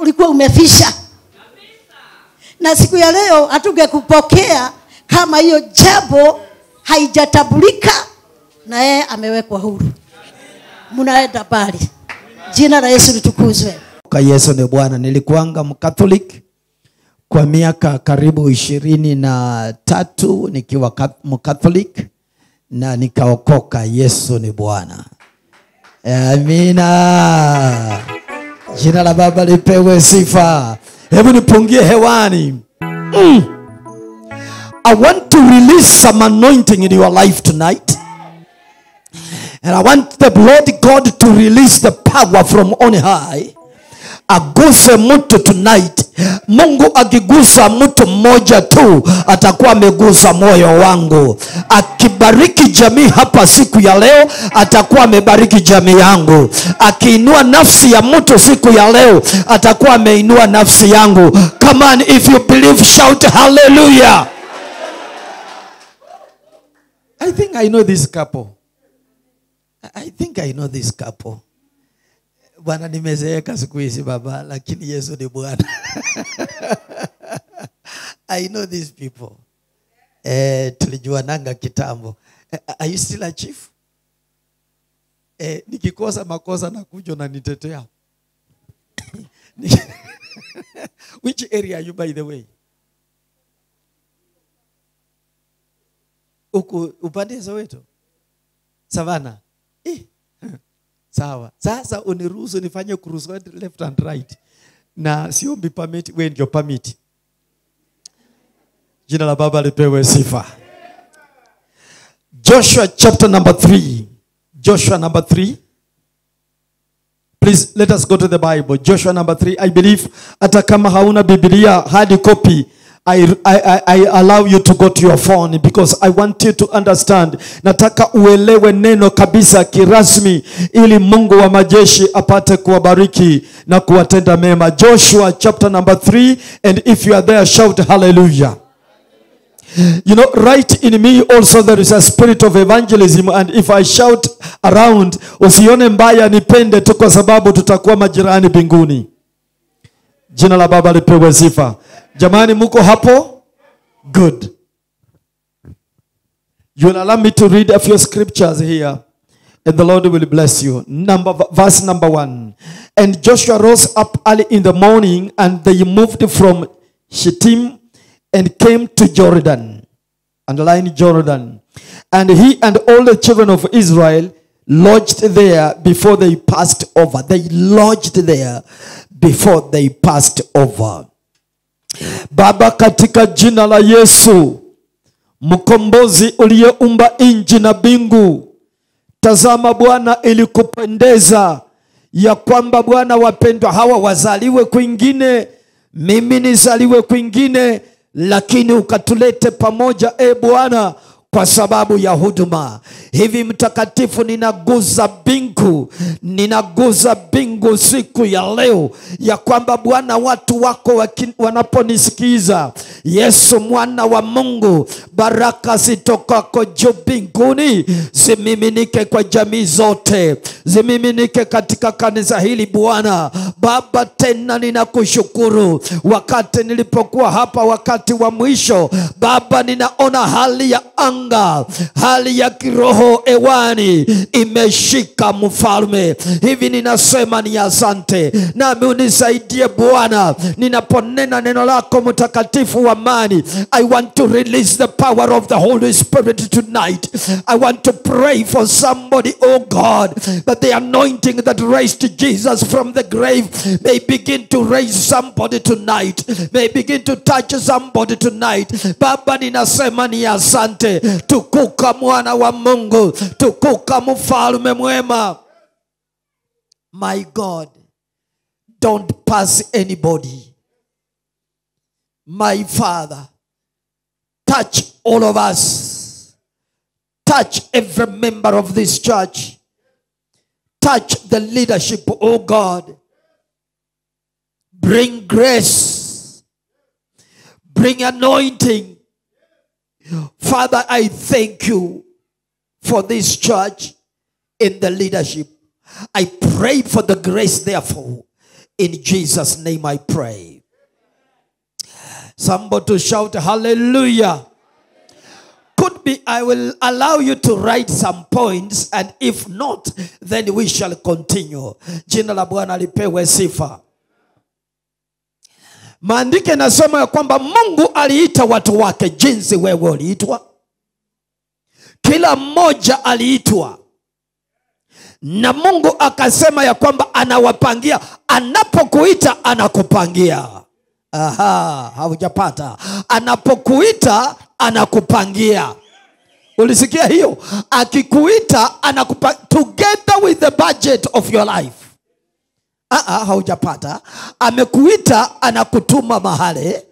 ulikuwa umefisha. Na siku ya leo hatungekupokea kama hiyo jambo haijatabulika na yeye amewekwa huru. Munaenda bali. Jina la Yesu litukuzwe. Kwa Yesu ni Bwana. Nilikuanga Mkatholiki kwa miaka karibu 23 nikiwa Mkatholiki na nikaokoka. Yesu ni Bwana. Amina. Jina la Baba lipewe sifa. Hebu nipungie hewani. I want to release some anointing in your life tonight. And I want the Lord God to release the power from on high. Aguse mtu tonight. Mungu akigusa mtu mmoja tu, atakuwa amegusa moyo wangu. Akibariki jamii hapa siku ya leo, atakuwa amebariki jamii yangu. Akiinua nafsi ya mtu siku ya leo, atakuwa ameinua nafsi yangu. Come on, if you believe, shout hallelujah. I think I know this couple. I think I know this couple. Bwana nimezeeka siku hizi baba, lakini Yesu ni Bwana. I know these people. Tulijuananga kitambo. Are you still a chief? Nikikosa makosa na kujo na nitetea. Which area are you, by the way? Uko upande Soweto? Savannah? Sawa. Sasa uniruhusu nifanye cruise left and right. Na siombi permit, wewe ndio permit. Jina la Baba lipewe sifa. Joshua chapter number 3. Joshua number 3. Please let us go to the Bible. Joshua number 3. I believe hata kama hauna Biblia hard copy, I allow you to go to your phone because I want you to understand. Nataka uelewe neno kabisa kirasmi ili Mungu wa majeshi apate kuwabariki na kuwatenda mema. Joshua chapter number 3, and if you are there, shout hallelujah. You know, right in me also there is a spirit of evangelism, and if I shout around, usione mbaya, nipende tu kwa sababu tutakuwa majirani mbinguni. Jina la Baba lipewe sifa. Jamani, muko hapo? Good. You will allow me to read a few scriptures here, and the Lord will bless you. Verse number 1. And Joshua rose up early in the morning, and they moved from Shittim and came to Jordan. Underline Jordan. And he and all the children of Israel lodged there before they passed over. They lodged there before they passed over. Baba, katika jina la Yesu, mkombozi uliyeumba nchi na mbingu, tazama Bwana, ilikupendeza ya kwamba Bwana wapendwa hawa wazaliwe kwingine, mimi nizaliwe kwingine, lakini ukatulete pamoja Bwana kwa sababu ya huduma. Hivi mtakatifu, ninaguza bingu siku ya leo ya kwamba Bwana watu wako wanaponisikiza, Yesu mwana wa Mungu, baraka zitokako juu mbinguni zimiminike kwa jamii zote, zimiminike katika kanisa hili Bwana. Baba, tena ninakushukuru, wakati nilipokuwa hapa wakati wa mwisho Baba, ninaona hali ya anga, hali ya kiroho ewani imeshika mfalme. Hivi ninasema ni asante, nami unisaidie Bwana ninaponena neno lako mtakatifu wa amani. I want to release the power of the Holy Spirit tonight. I want to pray for somebody, oh God, that the anointing that raised Jesus from the grave may begin to raise somebody tonight, may begin to touch somebody tonight. Baba, ninasema ni asante. Tukuka mwana wa Mungu, tukuka mfalme mwema. My God, don't pass anybody. My Father, touch all of us. Touch every member of this church. Touch the leadership, oh God. Bring grace. Bring anointing. Father, I thank you for this church in the leadership. I pray for the grace therefore In Jesus' name I pray. Somebody to shout hallelujah. Could be I will allow you to write some points, and if not, then we shall continue. Jina la Bwana lipewe sifa. Maandiko yanasema ya kwamba Mungu aliita watu wake jinsi wewe uliitwa. Kila mmoja aliitwa. Na Mungu akasema ya kwamba anawapangia. Anapokuita anakupangia. Aha, haujapata. Anapokuita anakupangia. Ulisikia hiyo? Akikuita anakupangia together with the budget of your life. Haujapata. Amekuita anakutuma mahali,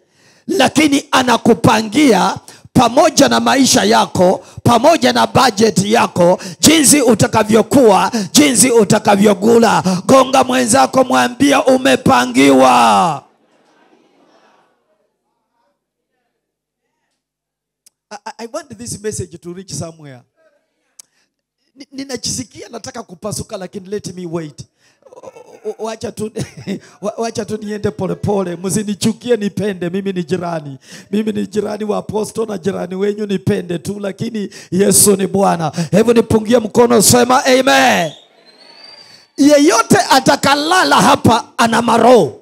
lakini anakupangia pamoja na maisha yako, pamoja na budget yako, jinsi utakavyokuwa, jinsi utakavyokula. Gonga mwenzako, mwambie umepangiwa. I want this message to reach somewhere. Ninajisikia nataka kupasuka, lakini let me wait. Wacha tu niende pole pole. Msinichukie, nipende. Mimi ni jirani wa Apostle, na jirani wenyu nipende tu, lakini Yesu ni Bwana. Hebu nipungie mkono, sema amen. Yeyote atakalala hapa ana maroho,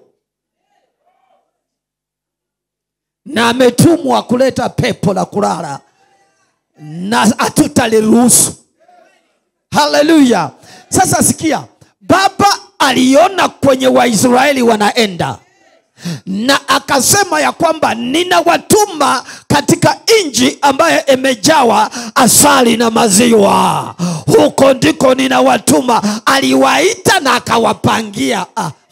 na ametumwa kuleta pepo la kulala, na hatutaliruhusu. Hallelujah. Sasa sikia, Baba aliona kwenye Waisraeli wanaenda, na akasema ya kwamba ninawatuma katika nchi ambayo imejawa asali na maziwa. Huko ndiko ninawatuma. Aliwaita na akawapangia.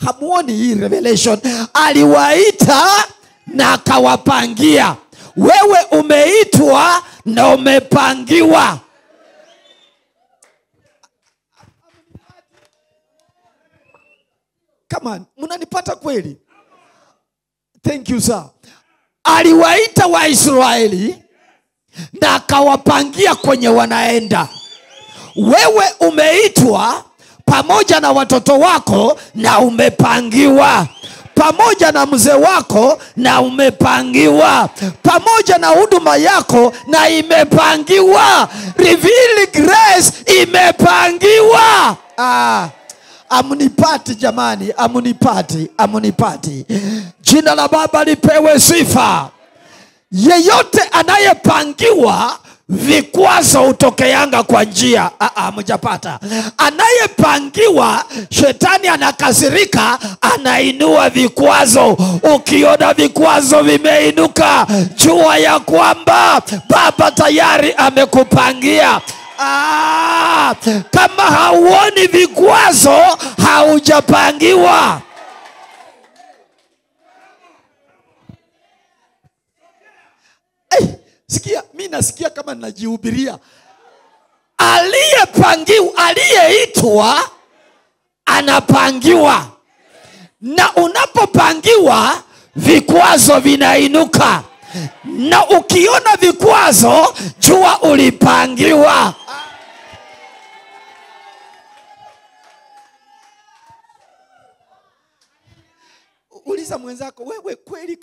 Hamuoni hii revelation? Aliwaita na akawapangia. Wewe umeitwa na umepangiwa. Come on, mnanipata kweli? Thank you sir. Aliwaita Waisraeli na akawapangia kwenye wanaenda. Wewe umeitwa pamoja na watoto wako na umepangiwa. Pamoja na mzee wako na umepangiwa. Pamoja na huduma yako na imepangiwa. Reveal grace imepangiwa. Amunipati jamani, amunipati. Jina la Baba lipewe sifa. Yeyote anayepangiwa, vikwazo utokeanga kwa njia. Mjapata. Anayepangiwa, shetani anakasirika, anainua vikwazo. Ukiona vikwazo vimeinuka, jua ya kwamba Baba tayari amekupangia. Kama hauoni vikwazo, haujapangiwa. Sikia, mimi nasikia kama ninajihubiria. Aliyepangiwa, aliyeitwa anapangiwa. Na unapopangiwa, vikwazo vinainuka. Na ukiona vikwazo, jua ulipangiwa. Uliza mwenzako, wewe kweli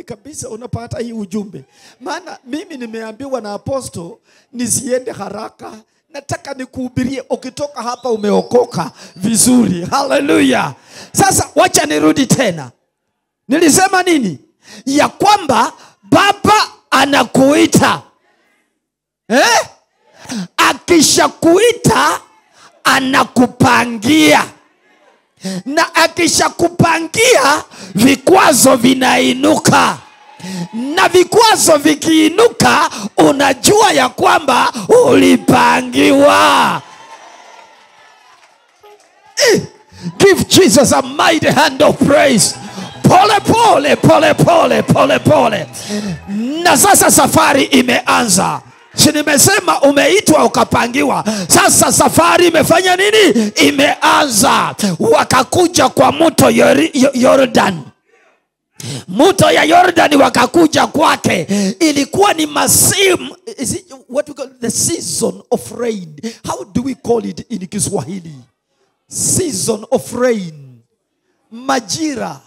kabisa unapata hii ujumbe? Maana mimi nimeambiwa na Apostle nisiende haraka. Nataka nikuhubirie, ukitoka hapa umeokoka vizuri. Hallelujah. Sasa wacha nirudi tena. Nilisema nini? Ya kwamba Baba anakuita. Akishakuita anakupangia. Na akishakupangia, vikwazo vinainuka. Na vikwazo vikiinuka, unajua ya kwamba ulipangiwa. Give Jesus a mighty hand of praise. Pole. Na sasa safari imeanza. Si nimesema umeitwa ukapangiwa. Sasa safari imefanya nini? Imeanza. Wakakuja kwa mto Jordan. Mto ya Jordan wakakuja kwake. Ilikuwa ni masimu. Is it what we call the season of rain? How do we call it in Kiswahili? Season of rain. majira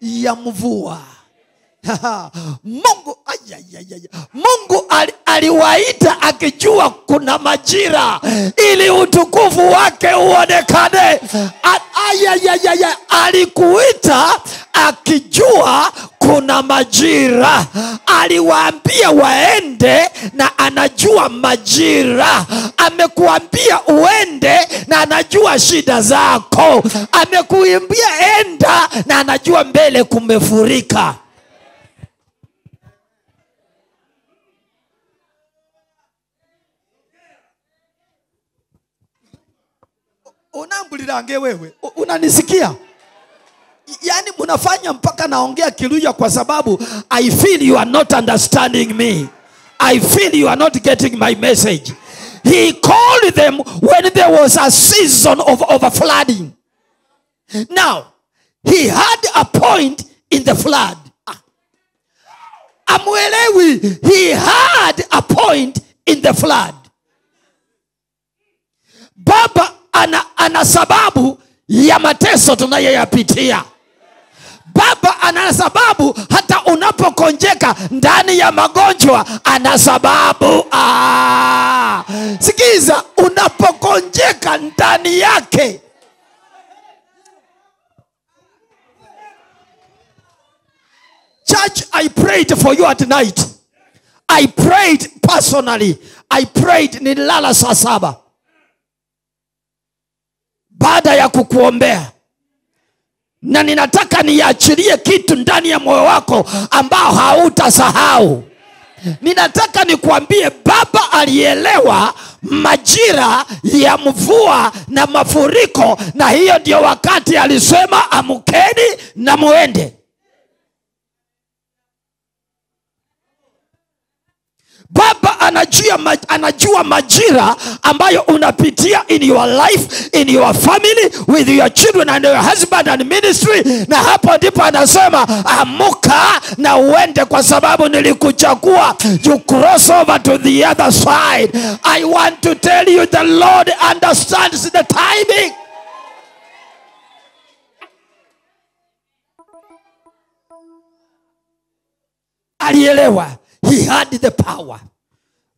ya mvua. Mungu Mungu aliwaita akijua kuna majira ili utukufu wake uonekane. Alikuita akijua kuna majira. Aliwaambia waende na anajua majira. Amekuambia uende na anajua shida zako. Amekuambia enda na anajua mbele kumefurika. Unambulirange wewe, unanisikia? Yani munafanya mpaka naongea Kiluya kwa sababu I feel you are not understanding me. I feel you are not getting my message. He called them when there was a season of flooding. Now, he had a point in the flood. Amuelewi, he had a point in the flood. Baba ana sababu ya mateso tunayoyapitia. Baba ana sababu hata unapokonjeka ndani ya magonjwa, ana sababu. Sikiza, unapokonjeka ndani yake. Church, I prayed for you at night. I prayed personally. I prayed, nilala saa 7. Baada ya kukuombea, na ninataka niachilie kitu ndani ya moyo wako ambao hautasahau. Ninataka nikuambie, Baba alielewa majira ya mvua na mafuriko, na hiyo ndio wakati alisema amkeni na muende. Baba anajua majira ambayo unapitia in your life, in your family, with your children and your husband and ministry. Na hapo ndipo anasema amuka na uende kwa sababu nilikuchagua. You cross over to the other side. I want to tell you, the Lord understands the timing. Alielewa. He had the power.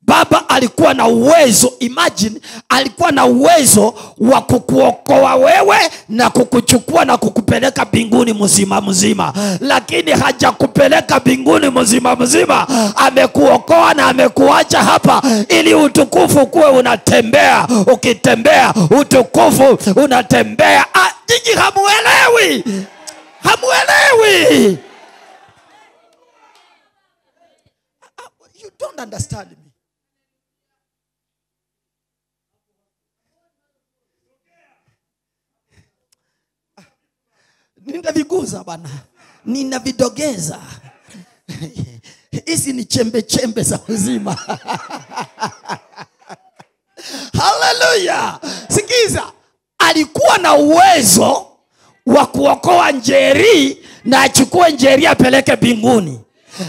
Baba alikuwa na uwezo, imagine, alikuwa na uwezo wa kukuokoa wewe na kukuchukua na kukupeleka mbinguni mzima mzima. Lakini hajakupeleka mbinguni mzima mzima. Amekuokoa na amekuacha hapa ili utukufu kuwe unatembea. Ukitembea utukufu unatembea. Nyinyi hamuelewi. Hamuelewi. You don't understand me. Ninaviguza bana. Ninavidogeza. Hizi ni chembe chembe za uzima. Hallelujah. Sikiza. Alikuwa na uwezo wa kuokoa Njeri na achukue Njeri apeleke mbinguni.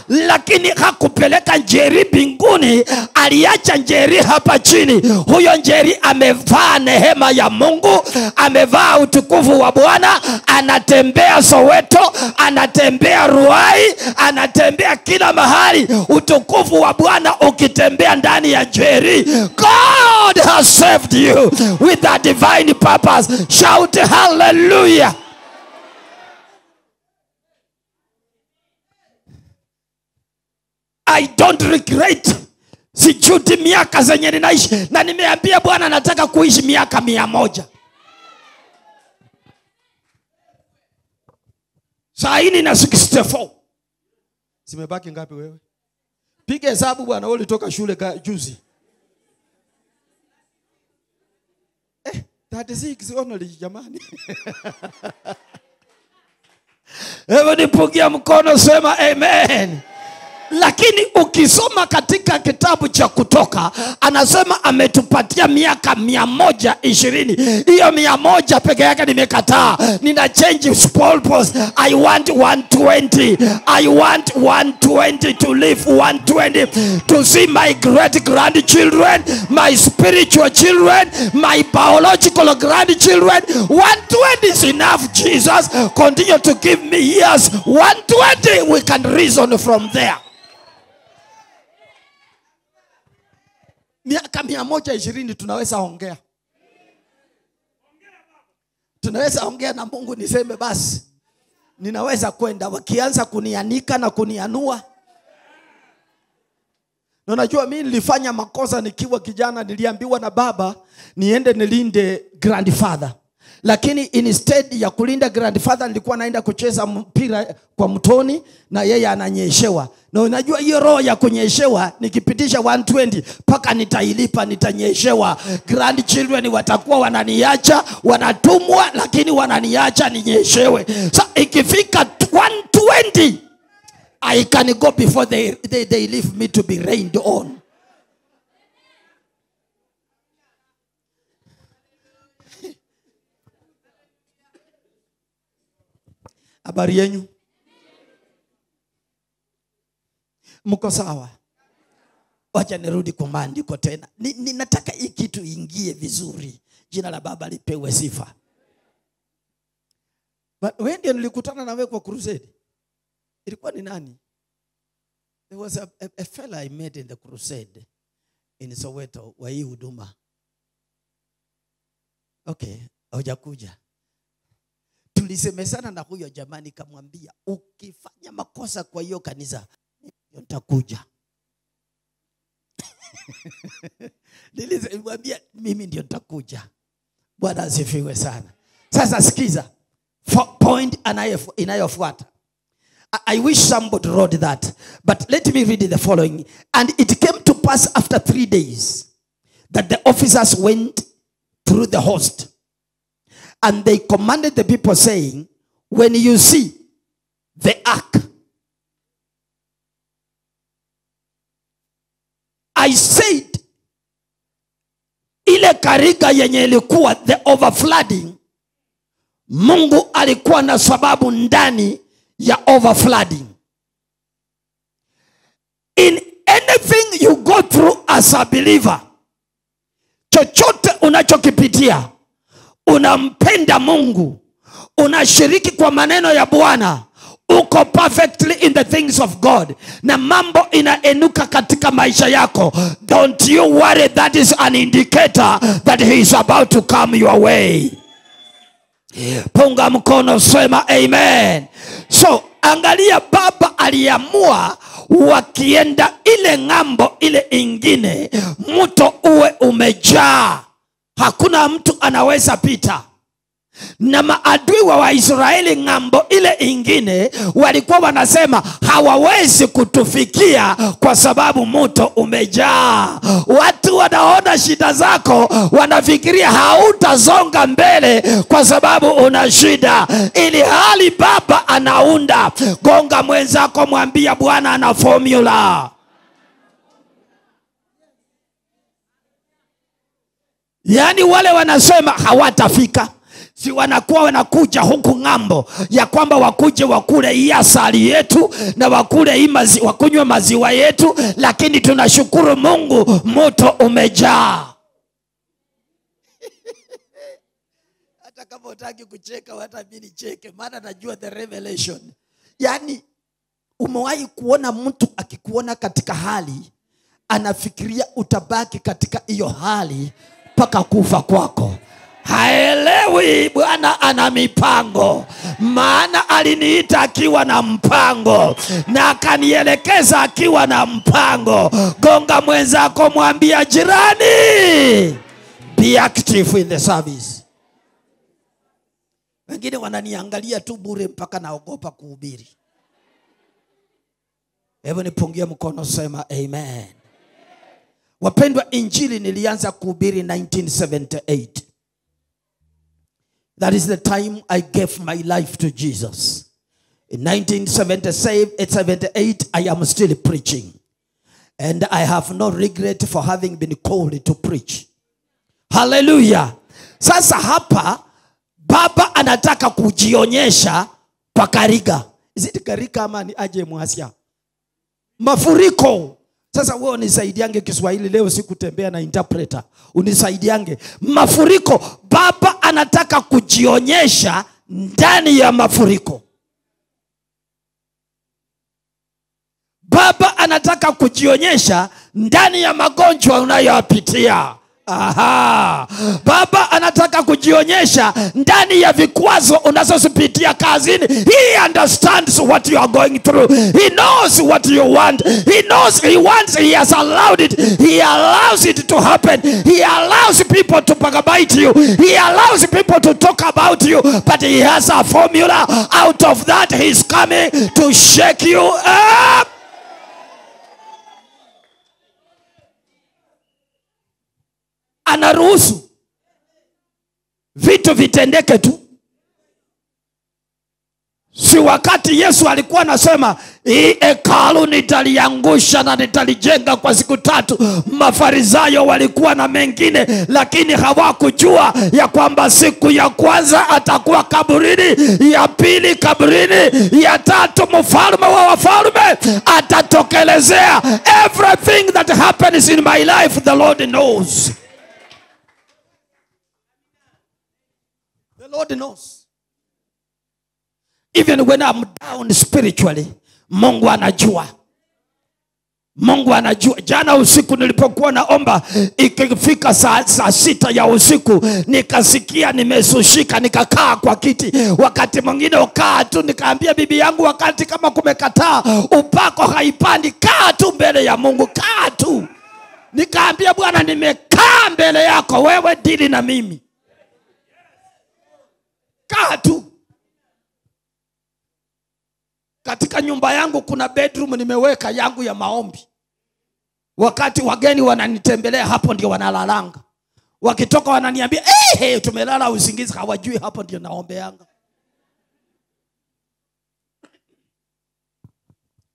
Lakini hakupeleka Njeri mbinguni, aliacha Njeri hapa chini. Huyo Njeri amevaa neema ya Mungu, amevaa utukufu wa Bwana, anatembea Soweto, anatembea Ruai, anatembea kila mahali. Utukufu wa Bwana ukitembea ndani ya Njeri. God has saved you with a divine purpose. Shout hallelujah. I don't regret. Sijuti miaka zenye ninaishi. Na nimeambia Bwana nataka kuishi miaka 100. Saa hii nina 64. Zimebaki ngapi wewe? Piga hesabu bwana, wewe ulitoka shule juzi. 36 only jamani. Hebu nipungie mkono, sema amen. Lakini ukisoma katika kitabu cha Kutoka, anasema ametupatia miaka 120. Hiyo 100 peke yake nimekataa. Nina change small post. I want 120. I want 120 to live 120 to see my great grandchildren, my spiritual children, my biological grandchildren. 120 is enough, Jesus. Continue to give me years. 120, we can reason from there. Miaka 120 tunaweza ongea. Tunaweza ongea na Mungu niseme basi ninaweza kwenda. Wakianza kunianika na kunianua. Na unajua mimi nilifanya makosa nikiwa kijana. Niliambiwa na baba niende nilinde grandfather. Lakini instead ya kulinda grandfather nilikuwa naenda kucheza mpira kwa mtoni na yeye ananyeshewa. Na unajua hiyo roho ya kunyeshewa, nikipitisha 120 paka nitailipa, nitanyeshewa. Grandchildren watakuwa wananiacha, wanatumwa, lakini wananiacha ninyeshewe. So ikifika 120 I can go before they leave me to be rained on. Habari yenu? Mko sawa? Wacha nirudi kwa maandiko tena. Ninataka hii kitu ingie vizuri. Jina la Baba lipewe sifa. Wewe ndio nilikutana na wewe kwa crusade. Ilikuwa ni nani? There was a fella I met in the crusade in Soweto wa hii huduma. Okay, hujakuja. Tulisemesana na huyo jamani, kamwambia ukifanya makosa kwa hiyo kanisa nitakuja. Nilimwambia mimi ndio nitakuja. Bwana asifiwe sana. Sasa sikiza point inayofuata. I wish somebody wrote that, but let me read the following. And it came to pass after 3 days that the officers went through the host, and they commanded the people, saying, when you see the ark, I said, ile karika yenye ilikuwa the overflooding, Mungu alikuwa na sababu ndani ya overflooding. In anything you go through as a believer, chochote unachokipitia, unampenda Mungu, unashiriki kwa maneno ya Bwana, uko perfectly in the things of God, na mambo inaenuka katika maisha yako, don't you worry. That is an indicator that he is about to come your way. Punga mkono, sema amen. So angalia, baba aliamua wakienda ile ngambo ile ingine, mto uwe umejaa, hakuna mtu anaweza pita. Na maadui wa Waisraeli ngambo ile ingine walikuwa wanasema hawawezi kutufikia kwa sababu mto umejaa. Watu wanaona shida zako, wanafikiria hautasonga mbele kwa sababu una shida, ili hali baba anaunda. Gonga mwenzako, mwambia Bwana ana formula. Yani wale wanasema hawatafika, si wanakuwa wanakuja huku ngambo ya kwamba wakuje wakule hii asali yetu na wakule hii wakunywe maziwa yetu, lakini tunashukuru Mungu moto umejaa. Hata kama utaki kucheka, hata mimi nicheke, maana najua the revelation. Yani umewahi kuona mtu akikuona katika hali anafikiria utabaki katika hiyo hali mpaka kufa kwako? Haelewi Bwana ana mipango, maana aliniita akiwa na mpango na akanielekeza akiwa na mpango. Gonga mwenzako, mwambia jirani, be active in the service. Wengine wananiangalia tu bure mpaka naogopa kuhubiri. Hebu nipungie mkono, sema amen. Wapendwa, injili nilianza kuhubiri 1978. That is the time I gave my life to Jesus. In 1978, I am still preaching. And I have no regret for having been called to preach. Hallelujah. Sasa hapa, baba anataka kujionyesha kwa Kariga. Is it Kariga ama ni aje Mwasia? Mafuriko. Sasa wewe unisaidiange Kiswahili leo, sikutembea na interpreter. Unisaidiange. Mafuriko. Baba anataka kujionyesha ndani ya mafuriko. Baba anataka kujionyesha ndani ya magonjwa unayopitia. Aha. Baba anataka kujionyesha ndani ya vikwazo unazozipitia kazini. He understands what you are going through. He knows what you want. He knows he wants. He has allowed it. He allows it to happen. He allows people to backbite you. He allows people to talk about you. But he has a formula. Out of that, he's coming to shake you up. Anaruhusu vitu vitendeke tu. Si wakati Yesu alikuwa anasema hii hekalu nitaliangusha na nitalijenga kwa siku 3. Mafarisayo walikuwa na mengine, lakini hawakujua ya kwamba siku ya kwanza atakuwa kaburini, ya pili kaburini, ya 3 mfalme wa wafalme atatokelezea. Everything that happens in my life, the Lord knows. The Lord knows. Even when I'm down spiritually, Mungu anajua. Mungu anajua. Jana usiku nilipokuwa naomba, ikifika saa 6 ya usiku, nikasikia nimesushika, nikakaa kwa kiti. Wakati mwingine ukaa tu, nikaambia bibi yangu, wakati kama kumekataa upako haipandi, kaa tu mbele ya Mungu, kaa tu. Nikaambia Bwana, nimekaa mbele yako, wewe dili na mimi. Kaa tu. Katika nyumba yangu kuna bedroom nimeweka yangu ya maombi. Wakati wageni wananitembelea, hapo ndio wanalalanga. Wakitoka wananiambia, hey, tumelala usingizi, hawajui hapo ndio naombeanga.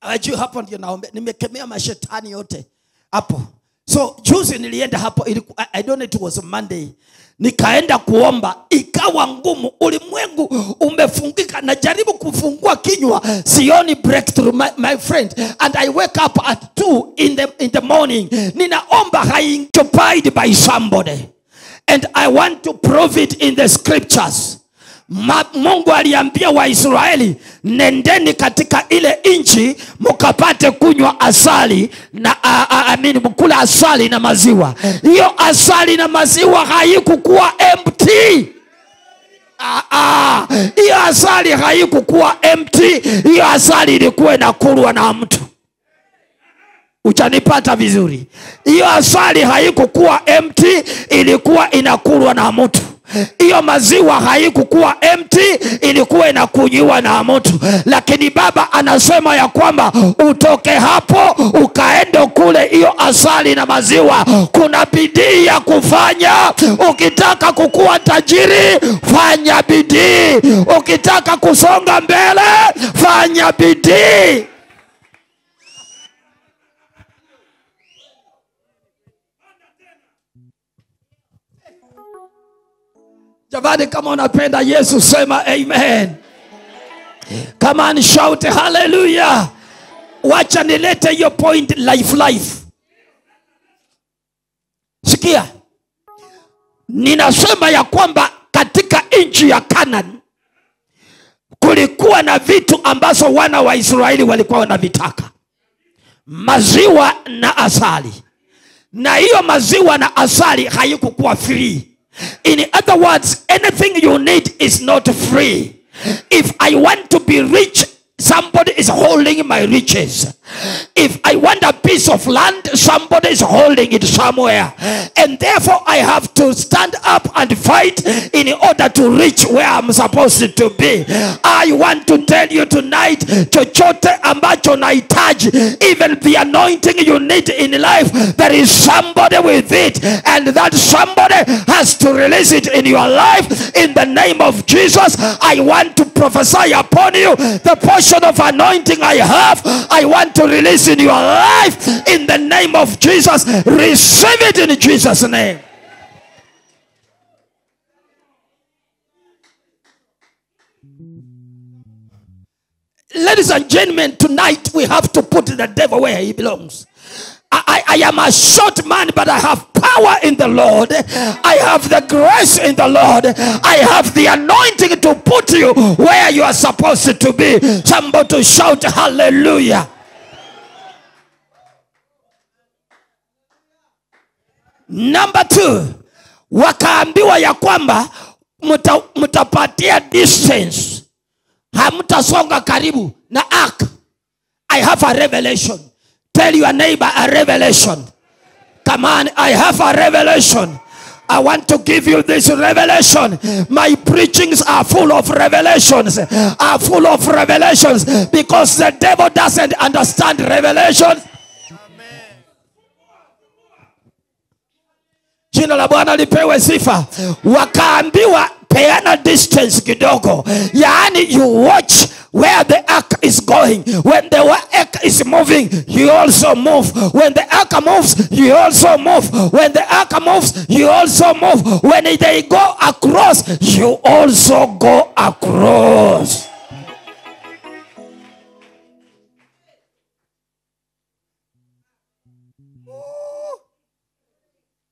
Hawajui hapo ndio naombe. Nimekemea mashetani yote hapo. So juzi nilienda hapo, I don't know, it was a Monday. Nikaenda kuomba, ikawa ngumu. Ulimwengu umefungika, najaribu kufungua kinywa, sioni breakthrough, my friend. And I wake up at 2 in the morning. Ninaomba, occupied by somebody. And I want to prove it in the scriptures. Mungu aliambia Waisraeli, nendeni katika ile nchi mkapate kunywa asali na mkula asali na maziwa. Hiyo asali na maziwa haikukuwa empty. Hiyo asali haikukuwa empty. Hiyo asali ilikuwa inakulwa na mtu. Utanipata vizuri? Hiyo asali haikukuwa empty, ilikuwa inakulwa na mtu. Hiyo maziwa haikukuwa empty, ilikuwa inakunywa na mtu. Lakini baba anasema ya kwamba utoke hapo ukaende kule hiyo asali na maziwa. Kuna bidii ya kufanya. Ukitaka kukua tajiri, fanya bidii. Ukitaka kusonga mbele, fanya bidii. Jamani, kama unapenda Yesu sema amen. Come on, shout hallelujah. Wacha nilete hiyo point life. Sikia. Ninasema ya kwamba katika nchi ya Canaan kulikuwa na vitu ambazo wana wa Israeli walikuwa wanavitaka. Maziwa na asali. Na hiyo maziwa na asali haikukuwa free. In other words, anything you need is not free. If I want to be rich, somebody is holding my riches. If I want a piece of land, somebody is holding it somewhere. And therefore I have to stand up and fight in order to reach where I'm supposed to be. I want to tell you tonight, chochote ambacho nahitaji, even the anointing you need in life, there is somebody with it, and that somebody has to release it in your life in the name of Jesus. I want to prophesy upon you the portion of anointing I have. I want to release in your life in the name of Jesus. Receive it in Jesus' name. Ladies and gentlemen, tonight we have to put the devil where he belongs. I am a short man, but I have power in the Lord. I have the grace in the Lord. I have the anointing to put you where you are supposed to be. Somebody shout hallelujah. Number 2, wakaambiwa ya kwamba mtapatia distance, hamtasonga karibu na ark. I have a revelation. Tell your neighbor, a revelation. Come on, I have a revelation. I want to give you this revelation. My preachings are full of revelations. Are full of revelations because the devil doesn't understand revelation. Jina la Bwana lipewe sifa. Wakaambiwa peana distance kidogo. Yaani you watch where the ark is going. When the ark is moving, you also move. When the ark moves, you also move. When the ark moves, you also move. When they go across, you also go across.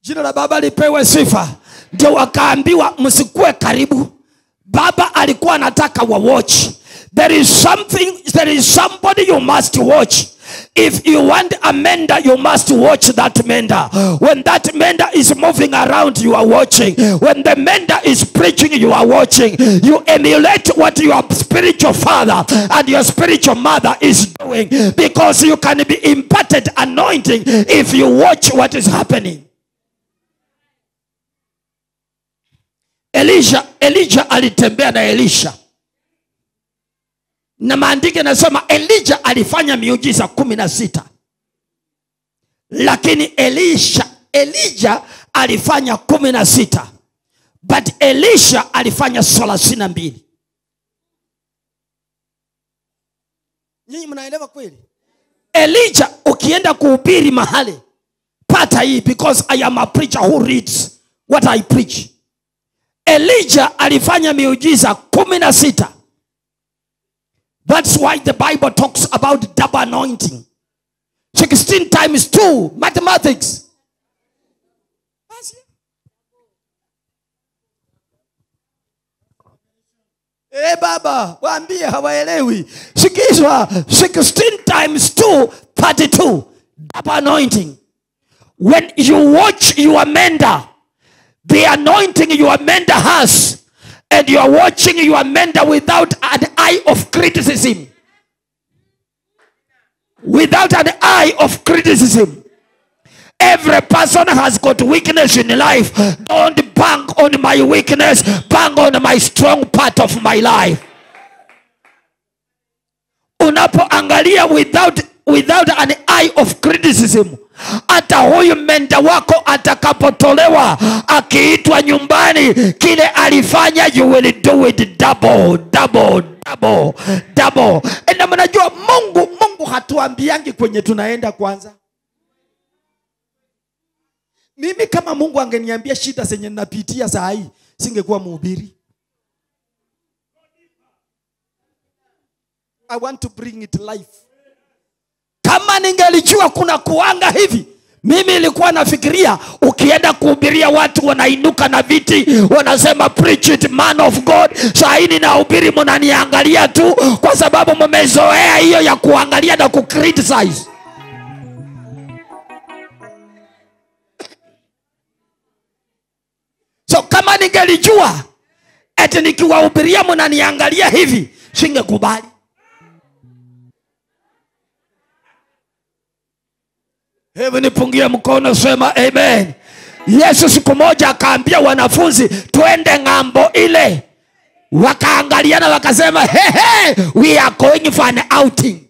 Jina la Baba lipewe sifa. Ndio wakaambiwa msikue karibu. Baba alikuwa anataka wa watch. There is somebody you must watch. If you want a mender, you must watch that mender. When that mender is moving around, you are watching. When the mender is preaching, you are watching. You emulate what your spiritual father and your spiritual mother is doing, because you can be imparted anointing if you watch what is happening. Elijah alitembea na Elisha. Na maandiko yanasema Elijah alifanya miujiza 16. Lakini Elijah alifanya 16. But Elisha alifanya 32. Nyinyi mnaelewa kweli? Elijah ukienda kuhubiri mahali, pata hii, because I am a preacher who reads what I preach. Elijah alifanya miujiza 16. That's why the Bible talks about double anointing. 16 times 2, mathematics. Baba, waambie hawaelewi. Sikizwa, 16 times 2, 32. Double anointing. When you watch your mender, the anointing your mender has, and you are watching your mender without an eye of criticism. Without an eye of criticism. Every person has got weakness in life. Don't bang on my weakness. Bang on my strong part of my life. Unapoangalia without an eye of criticism, hata huyu menda wako atakapotolewa akiitwa nyumbani, kile alifanya you will do it double. Na mnajua Mungu hatuambiangi kwenye tunaenda kwanza. Mimi kama Mungu angeniambia shida zenye ninapitia saa hii, singekuwa mhubiri. I want to bring it life. Kama ningelijua kuna kuanga hivi, mimi nilikuwa nafikiria ukienda kuhubiria watu wanainuka na viti, wanasema preach it man of God. Saa hii ninahubiri mnaniangalia tu kwa sababu mmezoea hiyo ya kuangalia na kucriticize. So kama ningelijua eti nikiwahubiria mnaniangalia hivi, singekubali. Hebu nipungie mkono, sema amen. Yesu siku moja akaambia wanafunzi twende ng'ambo ile. Wakaangaliana wakasema hey, we are going for an outing.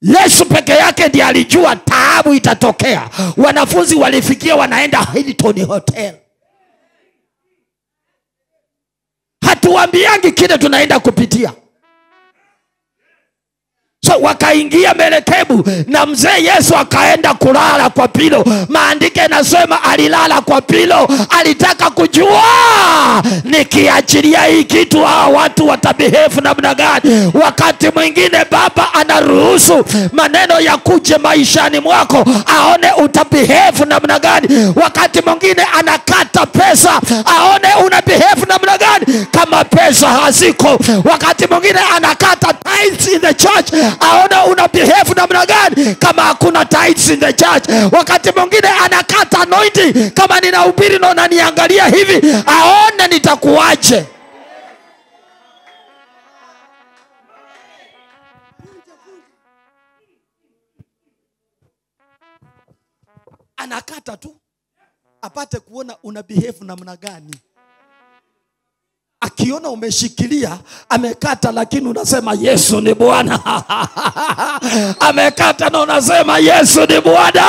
Yesu peke yake ndiye alijua taabu itatokea. Wanafunzi walifikia wanaenda Hilton Hotel. Hatuambiangi kile tunaenda kupitia. So wakaingia melekebu na mzee Yesu akaenda kulala kwa pilo. Maandiko yanasema alilala kwa pilo. Alitaka kujua nikiachilia hii kitu hawa watu watabehave namna gani. Wakati mwingine Baba anaruhusu maneno ya kuje maishani mwako aone utabehave namna gani. Wakati mwingine anakata pesa aone unabehave namna gani kama pesa haziko. Wakati mwingine anakata tithes in the church aona una behave namna gani kama hakuna tithes in the church. Wakati mwingine anakata anointing kama ninahubiri na unaniangalia hivi aone nitakuaje. Anakata tu apate kuona una behave namna gani. Akiona umeshikilia amekata lakini unasema Yesu ni Bwana. Amekata na unasema Yesu ni Bwana.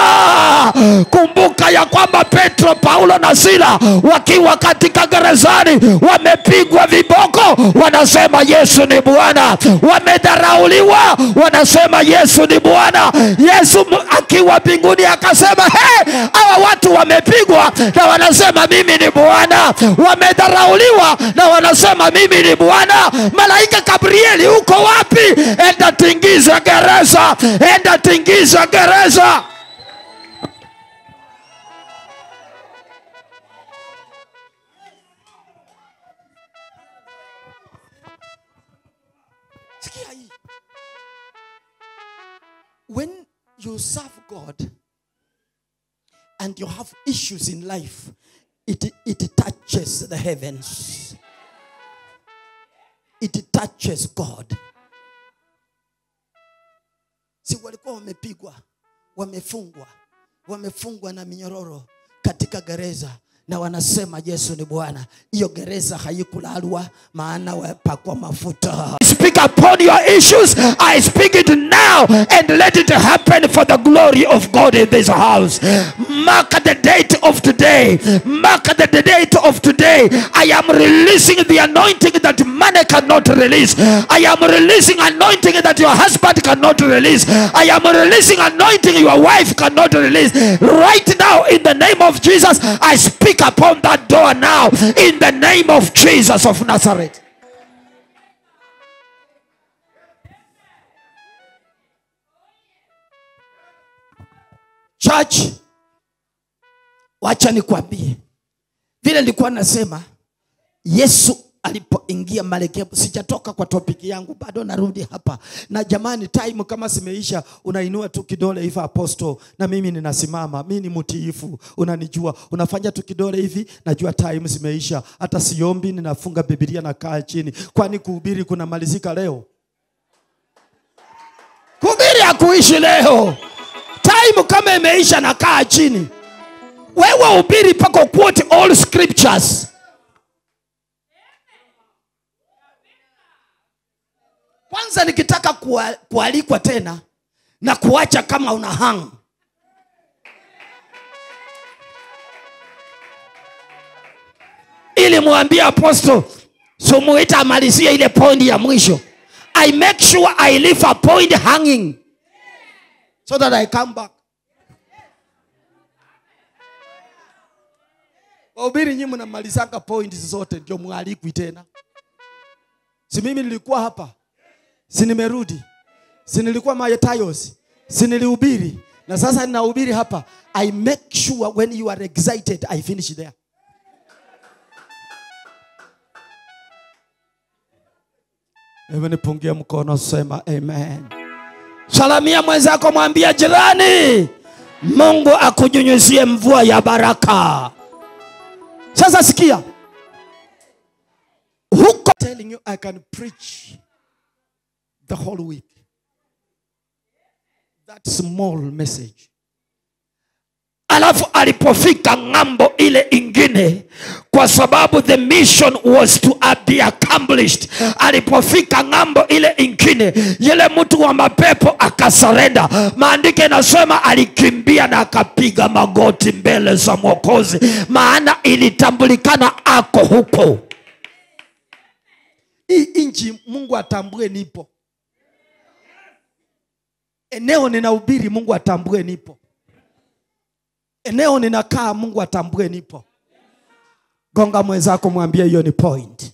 Kumbuka ya kwamba Petro, Paulo na Sila wakiwa katika gerezani wamepigwa viboko, wanasema Yesu ni Bwana. Wamedharauliwa, wanasema Yesu ni Bwana. Yesu akiwa mbinguni akasema hawa watu wamepigwa na wanasema mimi ni Bwana. Wamedharauliwa na wanasema mimi ni Bwana. Malaika Gabrieli uko wapi? Enda tingiza gereza. Enda tingiza gereza. Sikia hii. When you serve God and you have issues in life, it touches the heavens. It touches God. Si walikuwa wamepigwa, wamefungwa na minyororo katika gereza na wanasema Yesu ni Bwana. Hiyo gereza haikulalwa maana wapakwa mafuta. I speak upon your issues. I speak it now and let it happen for the glory of God in this house. Mark the date of today. Mark the date of today. I am releasing the anointing that money cannot release. I am releasing anointing that your husband cannot release. I am releasing anointing your wife cannot release. Right now in the name of Jesus, I speak upon that door now in the name of Jesus of Nazareth. Church, wacha nikwambie vile nilikuwa nasema Yesu alipoingia malekebu. Sijatoka kwa topic yangu, bado narudi hapa. Na jamani, time kama simeisha unainua tu kidole hivi apostle na mimi ninasimama. Mimi ni mtiifu, unanijua. Unafanya tu kidole hivi, najua time simeisha. Hata siombi, ninafunga Biblia na kaa chini. Kwani kuhubiri kuna malizika leo? Kuhubiri hakuishi leo. Time kama imeisha na kaa chini. Wewe hubiri pako quote all scriptures. Kwanza nikitaka kualikwa tena na kuacha kama una hang. Ili muambie apostle sumuita amalizie ile point ya mwisho. I make sure I leave a point hanging so that I come back. Wahubiri nyinyi mnamalizanga points zote ndio mwalikwi tena. Si mimi nilikuwa hapa. Si nimerudi. Si nilikuwa Mayatayos. Si nilihubiri. Na sasa ninahubiri hapa. I make sure when you are excited I finish there. Ewe nipungie mkono, sema amen. Salamia mwenzako, mwambia jirani Mungu akunyunyuzie mvua ya baraka. Sasa sikia. Huko telling you I can preach the whole week. that small message. Alafu alipofika ng'ambo ile ingine, kwa sababu the mission was to be accomplished, alipofika ng'ambo ile ingine, yule mtu wa mapepo akasurrender. Maandiko yanasema alikimbia na akapiga magoti mbele za Mwokozi, maana ilitambulikana ako huko. Hii inchi Mungu atambue nipo. Eneo ninahubiri Mungu atambue nipo. Eneo ninakaa Mungu atambue nipo. Gonga mwenzako mwambie hiyo ni point.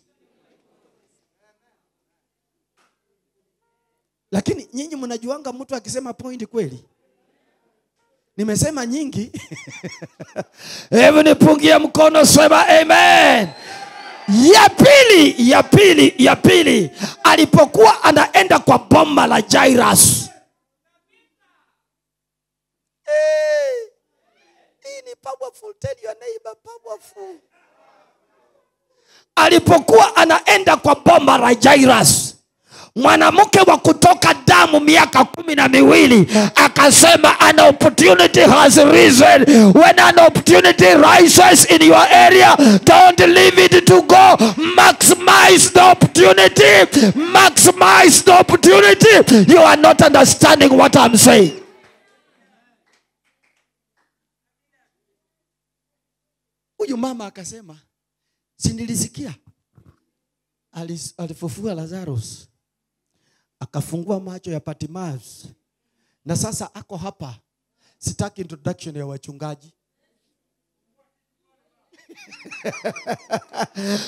Lakini nyinyi mnajuanga mtu akisema point kweli? Nimesema nyingi. Hebu nipungie mkono, sema amen. Ya pili alipokuwa anaenda kwa boma la Jairus. Ni powerful. Tell your neighbor, powerful. Alipokuwa anaenda kwa boma la Jairus, mwanamke wa kutoka damu miaka 12 akasema an opportunity has risen. When an opportunity rises in your area, don't leave it to go. Maximize the opportunity. Maximize the opportunity. You are not understanding what I'm saying. Huyu mama akasema, si nilisikia alifufua Lazarus, akafungua macho ya Bartimaeus, na sasa ako hapa. Sitaki introduction ya wachungaji.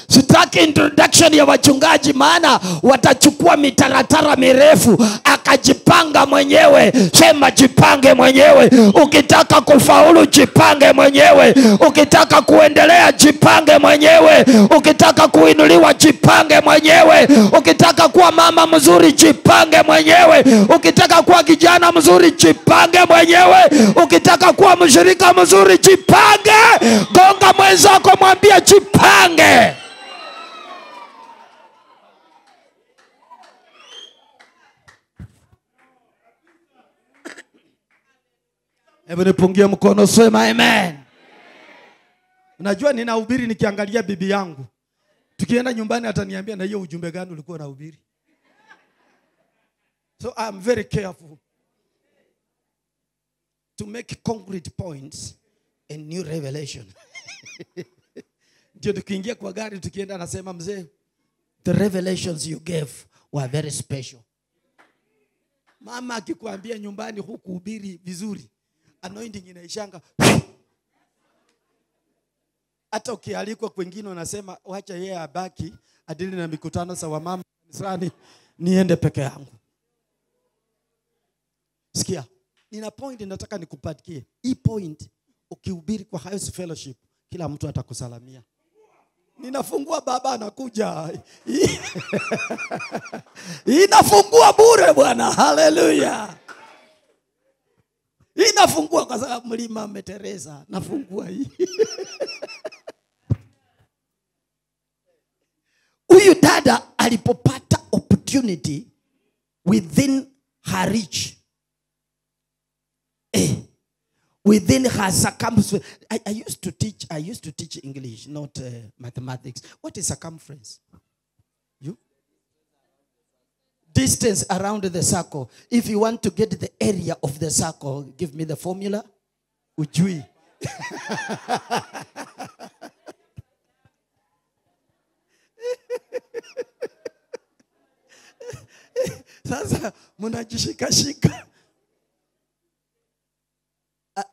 Sitaki introduction ya wachungaji, maana watachukua mitaratara mirefu. Akajipanga mwenyewe. Sema jipange mwenyewe. Ukitaka kufaulu jipange mwenyewe. Ukitaka kuendelea jipange mwenyewe. Ukitaka kuinuliwa jipange mwenyewe. Ukitaka kuwa mama mzuri jipange mwenyewe. Ukitaka kuwa kijana mzuri jipange mwenyewe. Ukitaka kuwa mshirika mzuri jipange. Gonga mwenzako mwambie jipange. Hebu nipungie mkono, sema amen. Unajua ninahubiri nikiangalia bibi yangu. Tukienda nyumbani ataniambia, na hiyo ujumbe gani ulikuwa unahubiri? So I'm very careful to make concrete points and new revelation. Ndio tukiingia kwa gari tukienda anasema, mzee, the revelations you gave were very special. Mama akikwambia nyumbani hukuhubiri vizuri, anointing inaishanga. Hata ukialikwa kwingine unasema wacha yeye abaki adili na mikutano sawa mama kanisani, niende peke yangu. Sikia, nina point nataka nikupatie. Hii point ukihubiri kwa House Fellowship kila mtu atakusalamia. Ninafungua baba anakuja. Inafungua bure bwana. Hallelujah. Inafungua kwa sababu mlima umetereza. Nafungua hii. Huyu dada alipopata opportunity within her reach. Within her circumference. I used to teach English, not mathematics. What is circumference? You? Distance around the circle. If you want to get the area of the circle, give me the formula. Ujui. Sasa munajishika.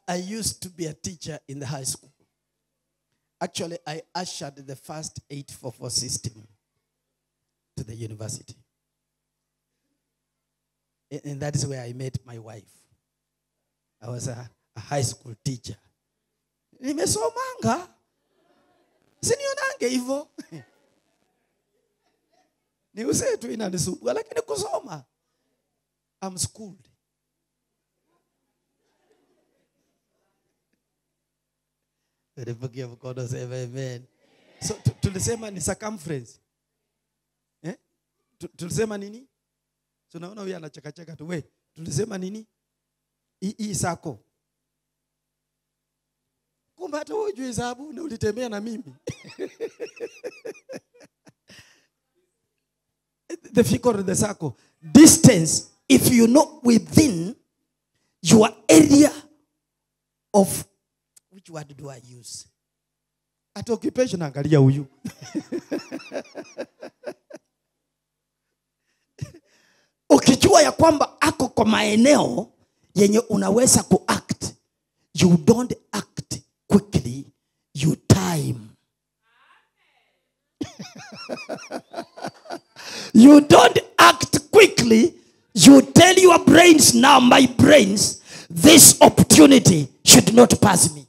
I used to be a teacher in the high school. Actually, I ushered the first 844 system to the university. And that is where I met my wife. I was a high school teacher. Nimesomanga. Sinionange hivyo. Ni usee tu inanisumbua lakini kusoma. I'm schooled. Amen. So tulisema ni circumference. Tulisema nini? So naona huyu anacheka tu. We, tulisema nini? hii sako. Kumbe hata wewe hujui hesabu na ulitembea na mimi. The figure of the circle. Distance, if you know within your area of, which word do I use? At occupation, angalia huyu. Ukijua ya kwamba ako kwa maeneo yenye unaweza kuact, you don't act quickly, you time. You don't act quickly, you tell your brains, now my brains, this opportunity should not pass me.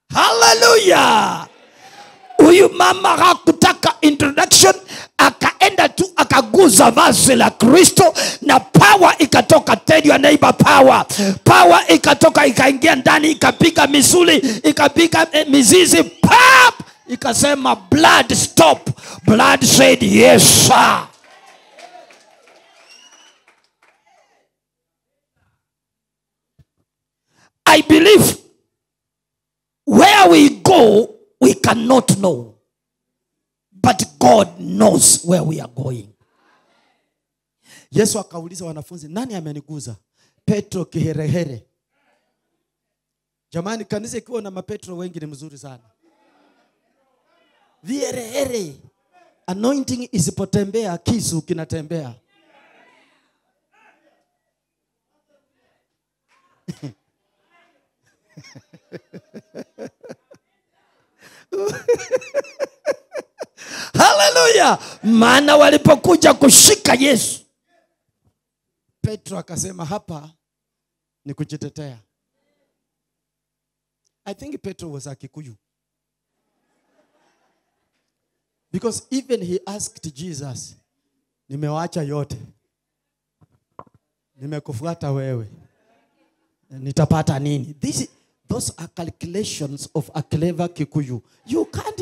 Hallelujah. Huyu mama hakutaka introduction, akaenda tu akaguza vazi la Kristo na power ikatoka. Tell your neighbor, power. Power ikatoka ikaingia ndani, ikapiga misuli, ikapiga mizizi, pap, ikasema blood stop. Blood said yes sir. I believe where we go we cannot know, but God knows where we are going. Yesu akauliza wanafunzi, nani ameniguza? Petro kiherehere. Jamani, kanisa ikiwa na mapetro wengi ni mzuri sana. Viherehere. Anointing isipotembea, kisu kinatembea. Hallelujah. Maana walipokuja kushika Yesu, Petro akasema hapa ni kujitetea. I think Petro was a Kikuyu. Because even he asked Jesus, nimewaacha yote, nimekufuata wewe, nitapata nini? Those are calculations of a clever Kikuyu. You can't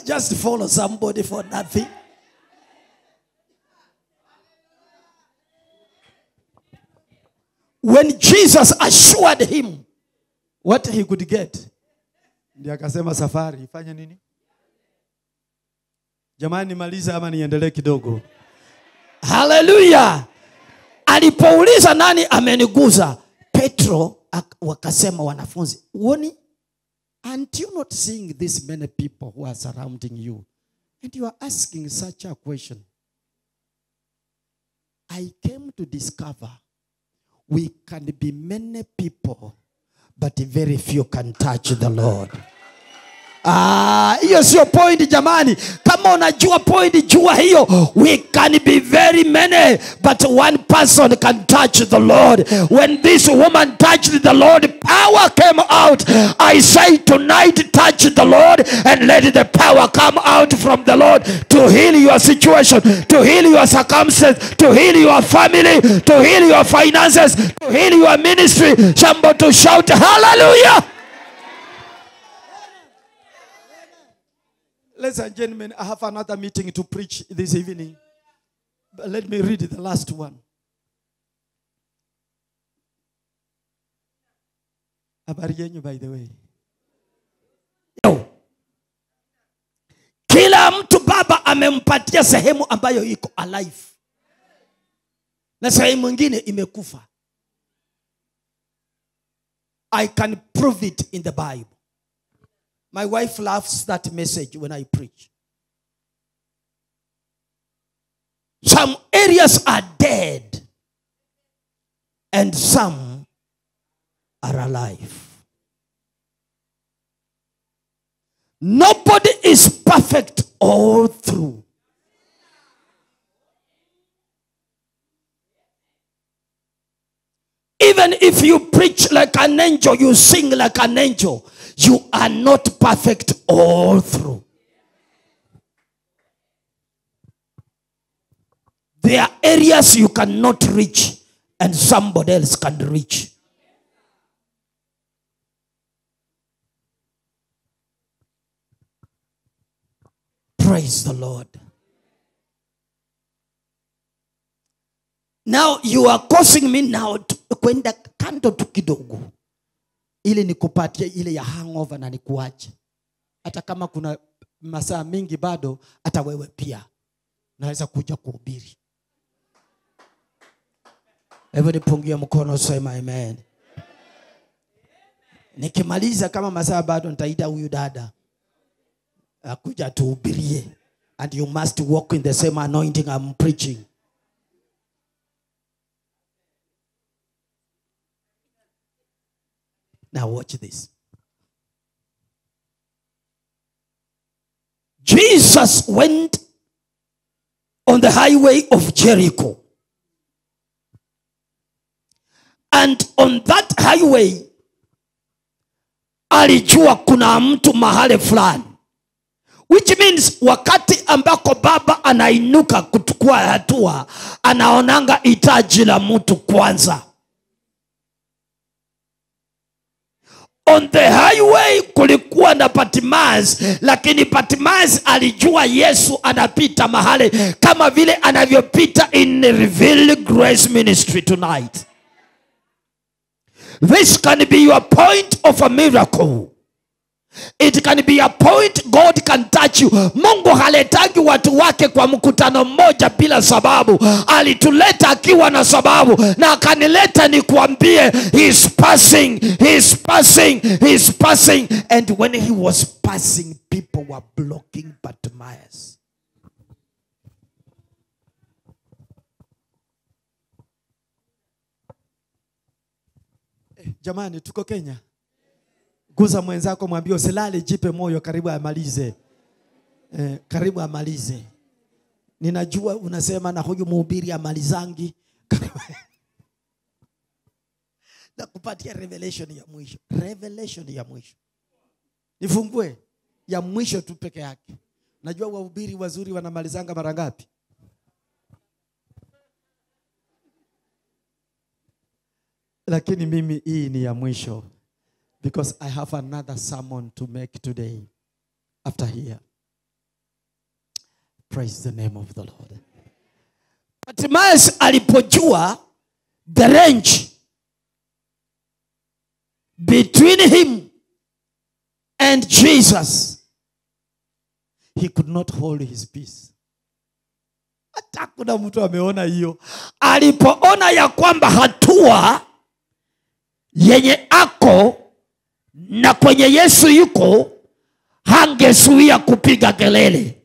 just follow somebody for nothing. When Jesus assured him what he could get, ndiye akasema safari ifanye nini? Jamani, nimaliza ama niendelee kidogo? Hallelujah. Alipouliza nani ameniguza, Petro wakasema wanafunzi, uoni? Aren't you not seeing these many people who are surrounding you? And you are asking such a question. I came to discover we can be many people, but very few can touch the Lord. Hiyo sio point jamani. Kama unajua point, jua hiyo. We can be very many, but one person can touch the Lord. When this woman touched the Lord, power came out. I say tonight, touch the Lord and let the power come out from the Lord to heal your situation, to heal your circumstances, to heal your family, to heal your finances, to heal your ministry. Somebody to shout hallelujah. Ladies and gentlemen, I have another meeting to preach this evening. But let me read the last one. Habari yenu, by the way. Kila mtu Baba amempatia sehemu ambayo iko alive, na sehemu nyingine imekufa. I can prove it in the Bible. My wife loves that message when I preach. Some areas are dead and some are alive. Nobody is perfect all through. Even if you preach like an angel, you sing like an angel, you are not perfect all through. There are areas you cannot reach and somebody else can reach. Praise the Lord. Now you are causing me now kwenda kando tu kidogo ili nikupatie ile ya hangover na nikuache. Hata kama kuna masaa mingi bado, hata wewe pia naweza kuja kuhubiri. Hebu nipungie mkono, sema amen. Nikimaliza kama masaa bado, nitaita huyu dada akuja tuhubirie. And you must walk in the same anointing I'm preaching. Now watch this. Jesus went on the highway of Jericho. And on that highway, alijua kuna mtu mahali fulani. Which means wakati ambako baba anainuka kuchukua hatua, anaonanga hitaji la mtu kwanza. On the highway kulikuwa na Bartimaeus, lakini Bartimaeus alijua Yesu anapita mahali kama vile anavyopita in Revealed Grace Ministry tonight. This can be your point of a miracle. It can be a point God can touch you. Mungu haletagi watu wake kwa mkutano mmoja bila sababu. Alituleta akiwa na sababu, na akanileta nikuambie he's passing. And when he was passing, people were blocking Bartimaeus. Jamani, tuko Kenya. Guza mwenzako, mwambie usilale, jipe moyo, karibu amalize. Karibu amalize. Ninajua unasema na huyu mhubiri amalizangi. Na kupatia revelation ya mwisho. Revelation ya mwisho. Nifungue ya mwisho tu peke yake. Najua wahubiri wazuri wanamalizanga mara ngapi? Lakini mimi hii ni ya mwisho. Because I have another sermon to make today. After here. Praise the name of the Lord. Bartimaeus alipojua the range between him and Jesus, he could not hold his peace. Hata kuna mtu ameona hiyo. Alipoona ya kwamba hatua yenye ako na kwenye Yesu yuko, hangezuia kupiga kelele.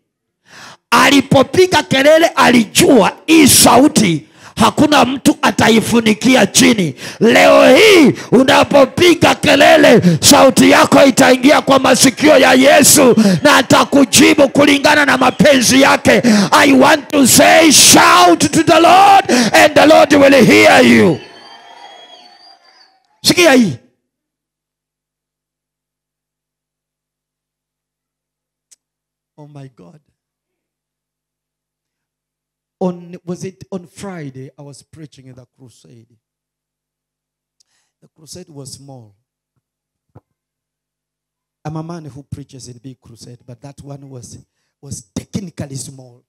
Alipopiga kelele alijua hii sauti hakuna mtu ataifunikia chini. Leo hii unapopiga kelele, sauti yako itaingia kwa masikio ya Yesu na atakujibu kulingana na mapenzi yake. I want to say, shout to the Lord and the Lord will hear you. Sikia hii. Oh my God. Was it on Friday I was preaching in the crusade? The crusade was small. I'm a man who preaches in big crusade, but that one was technically small.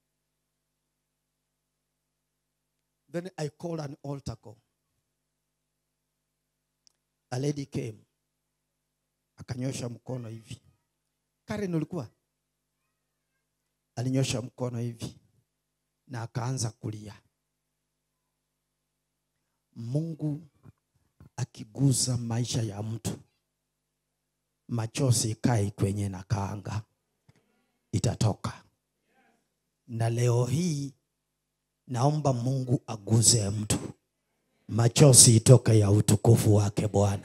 Then I called an altar call. A lady came. Akanyosha mkono hivi. Karen ulikuwa? Alinyosha mkono hivi na akaanza kulia. Mungu akiguza maisha ya mtu, machozi kai kwenye na kaanga itatoka. Na leo hii naomba Mungu aguze mtu, machozi itoke ya utukufu wake Bwana.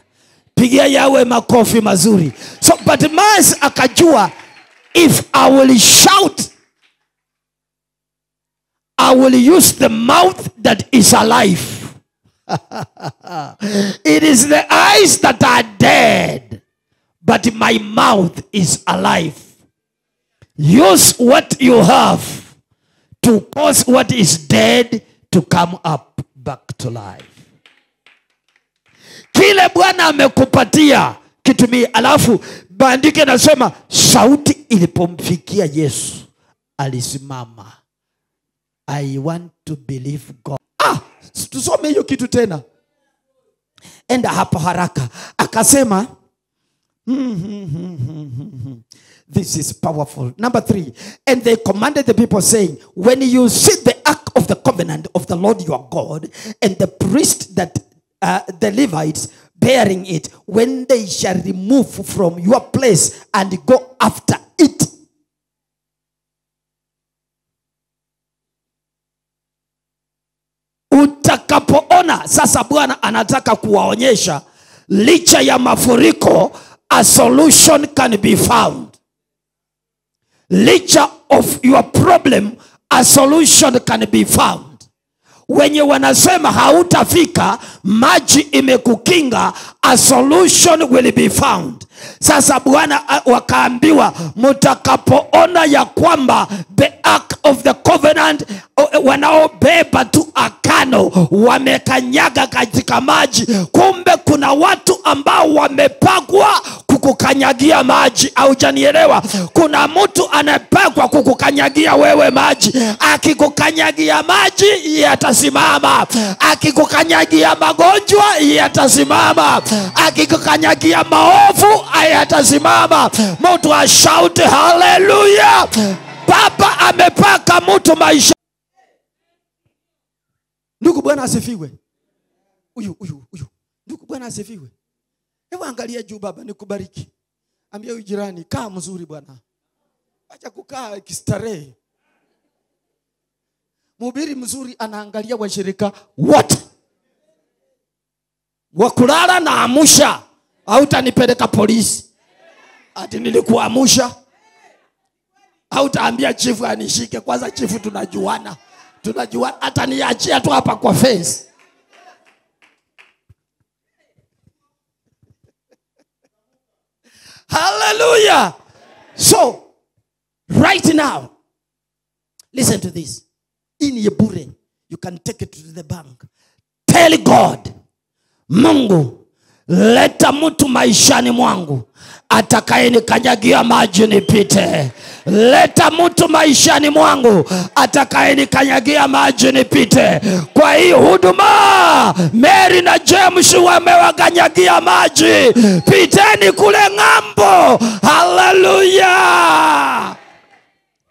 Pigia yawe makofi mazuri. So Bartimaeus akajua, if I will shout, I will use the mouth that is alive. It is the eyes that are dead, but my mouth is alive. Use what you have to cause what is dead to come up back to life. Kile Bwana amekupatia kitumie. Alafu bandike nasema sauti ilipomfikia Yesu alisimama. I want to believe God. Tusome hiyo kitu tena. Enda hapo haraka. Akasema this is powerful. Number 3. And they commanded the people, saying, when you see the ark of the covenant of the Lord your God, and the priest that the Levites bearing it, when they shall remove from your place and go after it. Utakapoona, sasa Bwana anataka kuwaonyesha, licha ya mafuriko, a solution can be found. Licha of your problem, a solution can be found. Wenye wanasema hautafika, maji imekukinga, a solution will be found. Sasa Bwana wakaambiwa, mtakapoona ya kwamba the ark of the covenant, wanaobeba tu akano wamekanyaga katika maji, kumbe kuna watu ambao wamepagwa kukukanyagia maji. Au janielewa? Kuna mtu anapagwa kukukanyagia wewe maji. Akikukanyagia maji yatasimama, akikukanyagia magonjwa yatasimama, akikukanyagia maovu yatasimama. Mtu ashout hallelujah. Baba amepaka mtu maisha. Ndugu Bwana asifiwe. Uyu. Ndugu Bwana asifiwe. Hebu angalia juu baba, nikubariki. Ambia huyu jirani, kaa mzuri bwana. Acha kukaa kistarehe. Mhubiri mzuri anaangalia washirika wote. Wakulala na amusha. Hautanipeleka polisi. Ati nilikuamusha. Hautaambia chifu anishike. Kwanza chifu tunajuana. Hata niachia tu hapa kwa face. Hallelujah. So, right now, listen to this. In your bure, you can take it to the bank. Tell God, Mungu, leta mtu maishani mwangu atakayenikanyagia maji nipite. Leta mtu maishani mwangu atakayenikanyagia maji nipite. Kwa hii huduma Mary na James wamewakanyagia maji. Piteni kule ng'ambo. Hallelujah.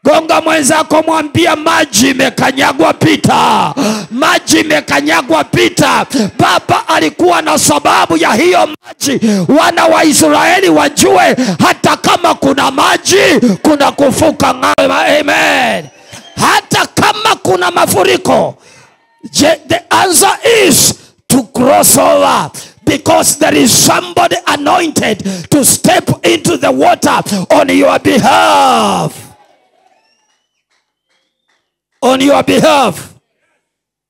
Gonga mwenzako, mwambia maji imekanyagwa pita. Maji imekanyagwa pita. Baba alikuwa na sababu ya hiyo maji. Wana wa Israeli wajue hata kama kuna maji kuna kufuka ng'ambo. Amen. Hata kama kuna mafuriko, the answer is to cross over. Because there is somebody anointed to step into the water on your behalf. On your behalf.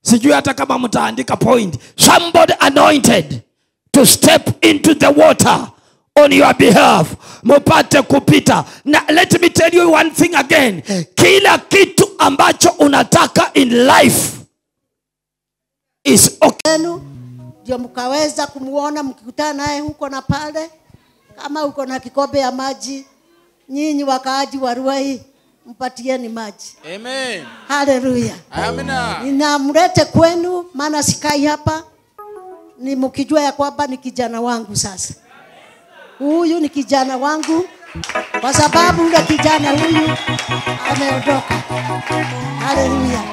Sijui hata kama mtaandika point. Somebody anointed to step into the water on your behalf. Mupate kupita. Now let me tell you one thing again. Kila kitu ambacho unataka in life is okay. Ndio mkaweza kumuona mkikutana naye huko na pale. Kama uko na kikombe ya maji, nyinyi wakaaji wa Ruai, mpatieni maji. Amen. Hallelujah. Amina. Ninamlete kwenu, maana sikai hapa. Ni mkijua ya kwamba ni kijana wangu sasa. Huyu ni kijana wangu. Kwa sababu ule kijana huyu ameondoka. Hallelujah.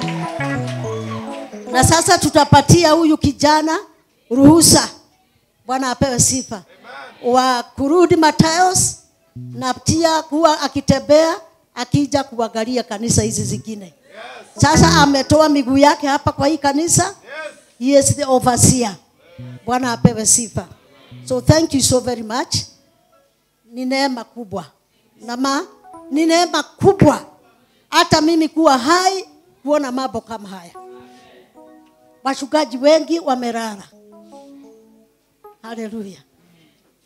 Na sasa tutapatia huyu kijana ruhusa. Bwana apewe sifa. Wa kurudi Matayos na pia kuwa akitembea akija kuangalia kanisa hizi zingine. Sasa ametoa miguu yake hapa kwa hii kanisa. He is the overseer. Bwana apewe sifa. So thank you so very much. Ni neema kubwa. Ni neema kubwa. Hata mimi kuwa hai kuona mambo kama haya. Wachungaji wengi wamelala. Hallelujah.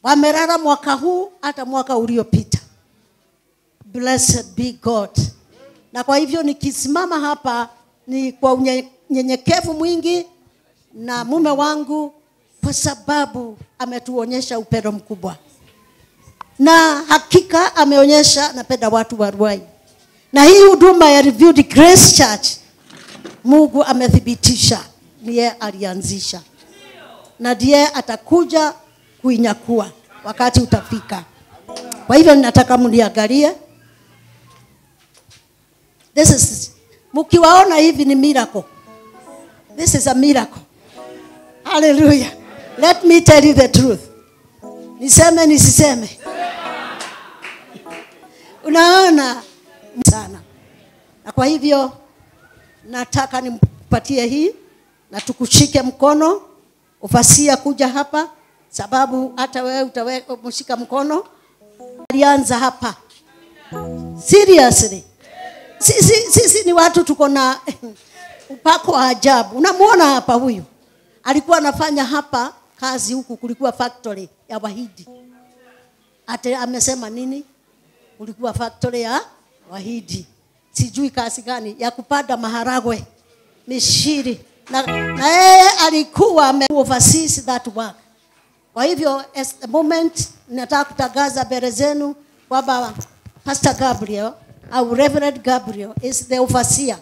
Wamelala mwaka huu hata mwaka uliopita. Blessed be God. Na kwa hivyo nikisimama hapa ni kwa unyenyekevu mwingi na mume wangu, kwa sababu ametuonyesha upendo mkubwa. Na hakika ameonyesha napenda watu wa Ruai. Na hii huduma ya Revealed Grace Church, Mungu amethibitisha niye alianzisha. Na ndiye atakuja kuinyakua wakati utafika. Kwa hivyo ninataka mniangalie. This is, mkiwaona hivi ni miracle. This is a miracle. Hallelujah. Let me tell you the truth. Niseme nisiseme. Unaona sana. Na kwa hivyo nataka nimpatie hii na tukushike mkono. Ufasia kuja hapa sababu hata wewe utaweka mkono. Alianza hapa. Seriously. Sisi ni watu tuko na upako wa ajabu. Unamuona hapa huyu. Alikuwa anafanya hapa kazi huku, kulikuwa factory ya Wahidi. Ate amesema nini? Kulikuwa factory ya Wahidi. Sijui kazi gani ya kupanda maharagwe, mishiri. Na yeye alikuwa oversees that work. Kwa hivyo as the moment nataka kutangaza mbele zenu kwamba Pastor Gabriel au Reverend Gabriel is the overseer.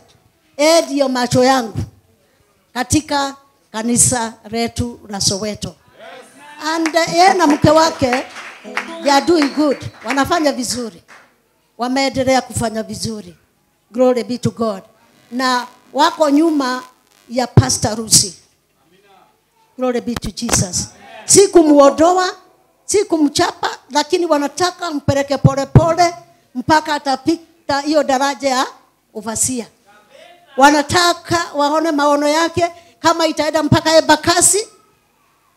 Ndio macho yangu katika kanisa letu la Soweto. And yeye na mke wake they are doing good. Wanafanya vizuri. Wameendelea kufanya vizuri. Glory be to God. Na wako nyuma ya Pastor Rusi. Glory be to Jesus. Si kumuondoa, si kumchapa, lakini wanataka mpeleke pole pole mpaka atapita hiyo daraja ya overseer. Wanataka waone maono yake kama itaenda mpaka Embakasi,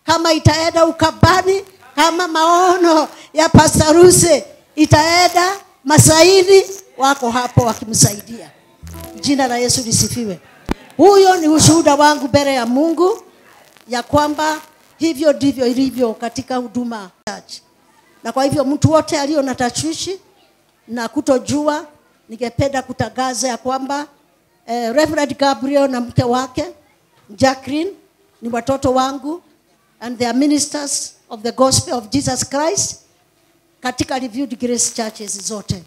kama itaenda Ukambani, kama maono ya Pastor Rusi itaenda Masaini, wako hapo wakimsaidia. Jina la Yesu lisifiwe. Huyo ni ushuhuda wangu mbele ya Mungu ya kwamba hivyo ndivyo ilivyo katika huduma church. Na kwa hivyo mtu wote alio na tashwishi na kutojua, ningependa kutangaza ya kwamba Reverend Gabriel na mke wake Jacqueline ni watoto wangu and they are ministers of the gospel of Jesus Christ katika Revealed Grace churches zote.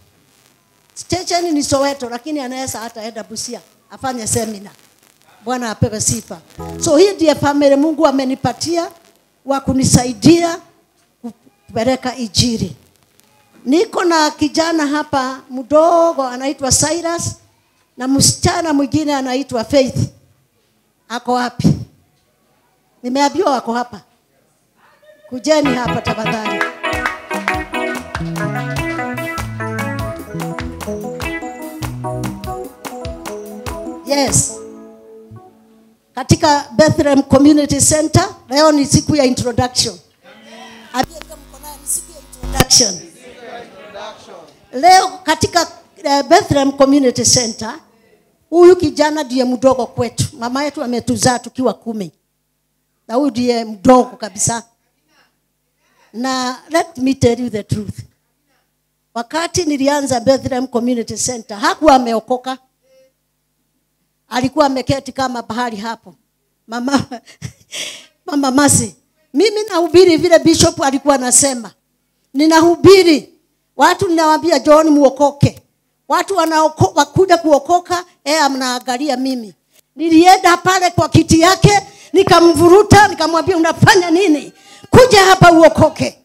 Station ni Soweto, lakini anaweza hata enda Busia afanye seminar. Bwana apewe sifa. So hii ndiye family Mungu amenipatia wa kunisaidia kupeleka injili. Niko na kijana hapa mdogo anaitwa Cyrus na msichana mwingine anaitwa Faith. Ako wapi? Nimeambiwa wako hapa. Kujeni hapa tafadhali. Yes. Katika Bethlehem Community Center leo ni siku ya introduction. Amen. Siku ya introduction. Leo katika Bethlehem Community Center huyu kijana ndiye mdogo kwetu. Mama yetu ametuzaa tukiwa 10. Na huyu ndiye mdogo kabisa. Na let me tell you the truth. Wakati nilianza Bethlehem Community Center hakuwa ameokoka. Alikuwa ameketi kama bahari hapo. Mama Masi. Mimi nahubiri vile bishop alikuwa anasema. Ninahubiri. Watu ninawaambia John muokoke. Watu wakuja kuokoka, mnaangalia mimi. Nilienda pale kwa kiti yake, nikamvuruta, nikamwambia unafanya nini? Kuja hapa uokoke.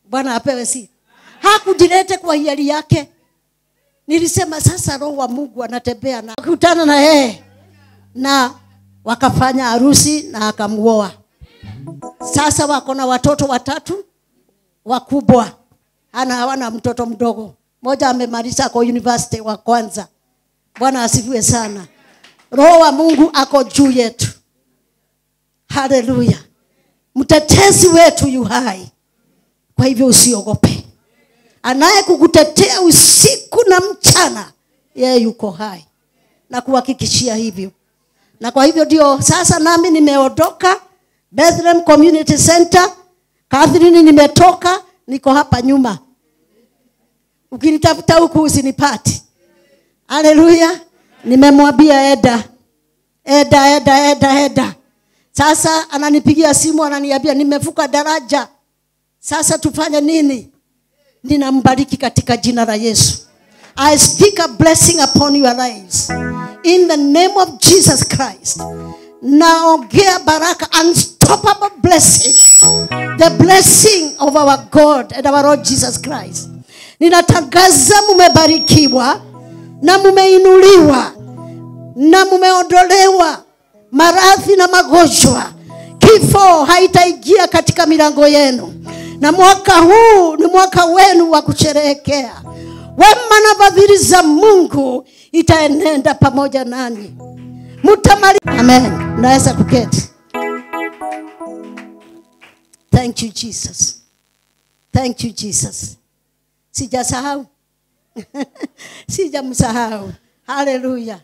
Bwana apewe sifa. Hakujilete kwa hiari yake. Nilisema sasa Roho wa Mungu anatembea na kukutana na yeye. Na wakafanya harusi na akamuoa. Sasa wako na watoto 3 wakubwa. Hawana mtoto mdogo. Mmoja amemaliza kwa university wa kwanza. Bwana asifiwe sana. Roho wa Mungu ako juu yetu. Hallelujah. Mtetezi wetu yu hai. Kwa hivyo usiogope. Anaye kukutetea usiku na mchana, yeye yuko hai. Na kuhakikishia hivyo. Na kwa hivyo ndio sasa nami nimeondoka Bethlehem Community Center. Catherine nimetoka, niko hapa nyuma. Ukinitafuta huku usinipati. Haleluya. Nimemwambia Eda. Sasa ananipigia simu ananiambia nimevuka daraja. Sasa tufanye nini? Ninambariki katika jina la Yesu. I speak a blessing upon your lives. In the name of Jesus Christ. naongea baraka, unstoppable blessing, the blessing of our God and our Lord Jesus Christ. Ninatangaza mumebarikiwa na mumeinuliwa na mumeondolewa maradhi na magonjwa. Kifo haitaingia katika milango yenu, na mwaka huu ni mwaka wenu wa kusherehekea. Wema na fadhili za Mungu itaenenda pamoja nani. Mutamali. Amen. Naweza kuketi. Thank you Jesus. Thank you Jesus. Sijasahau. Sijamsahau. Hallelujah.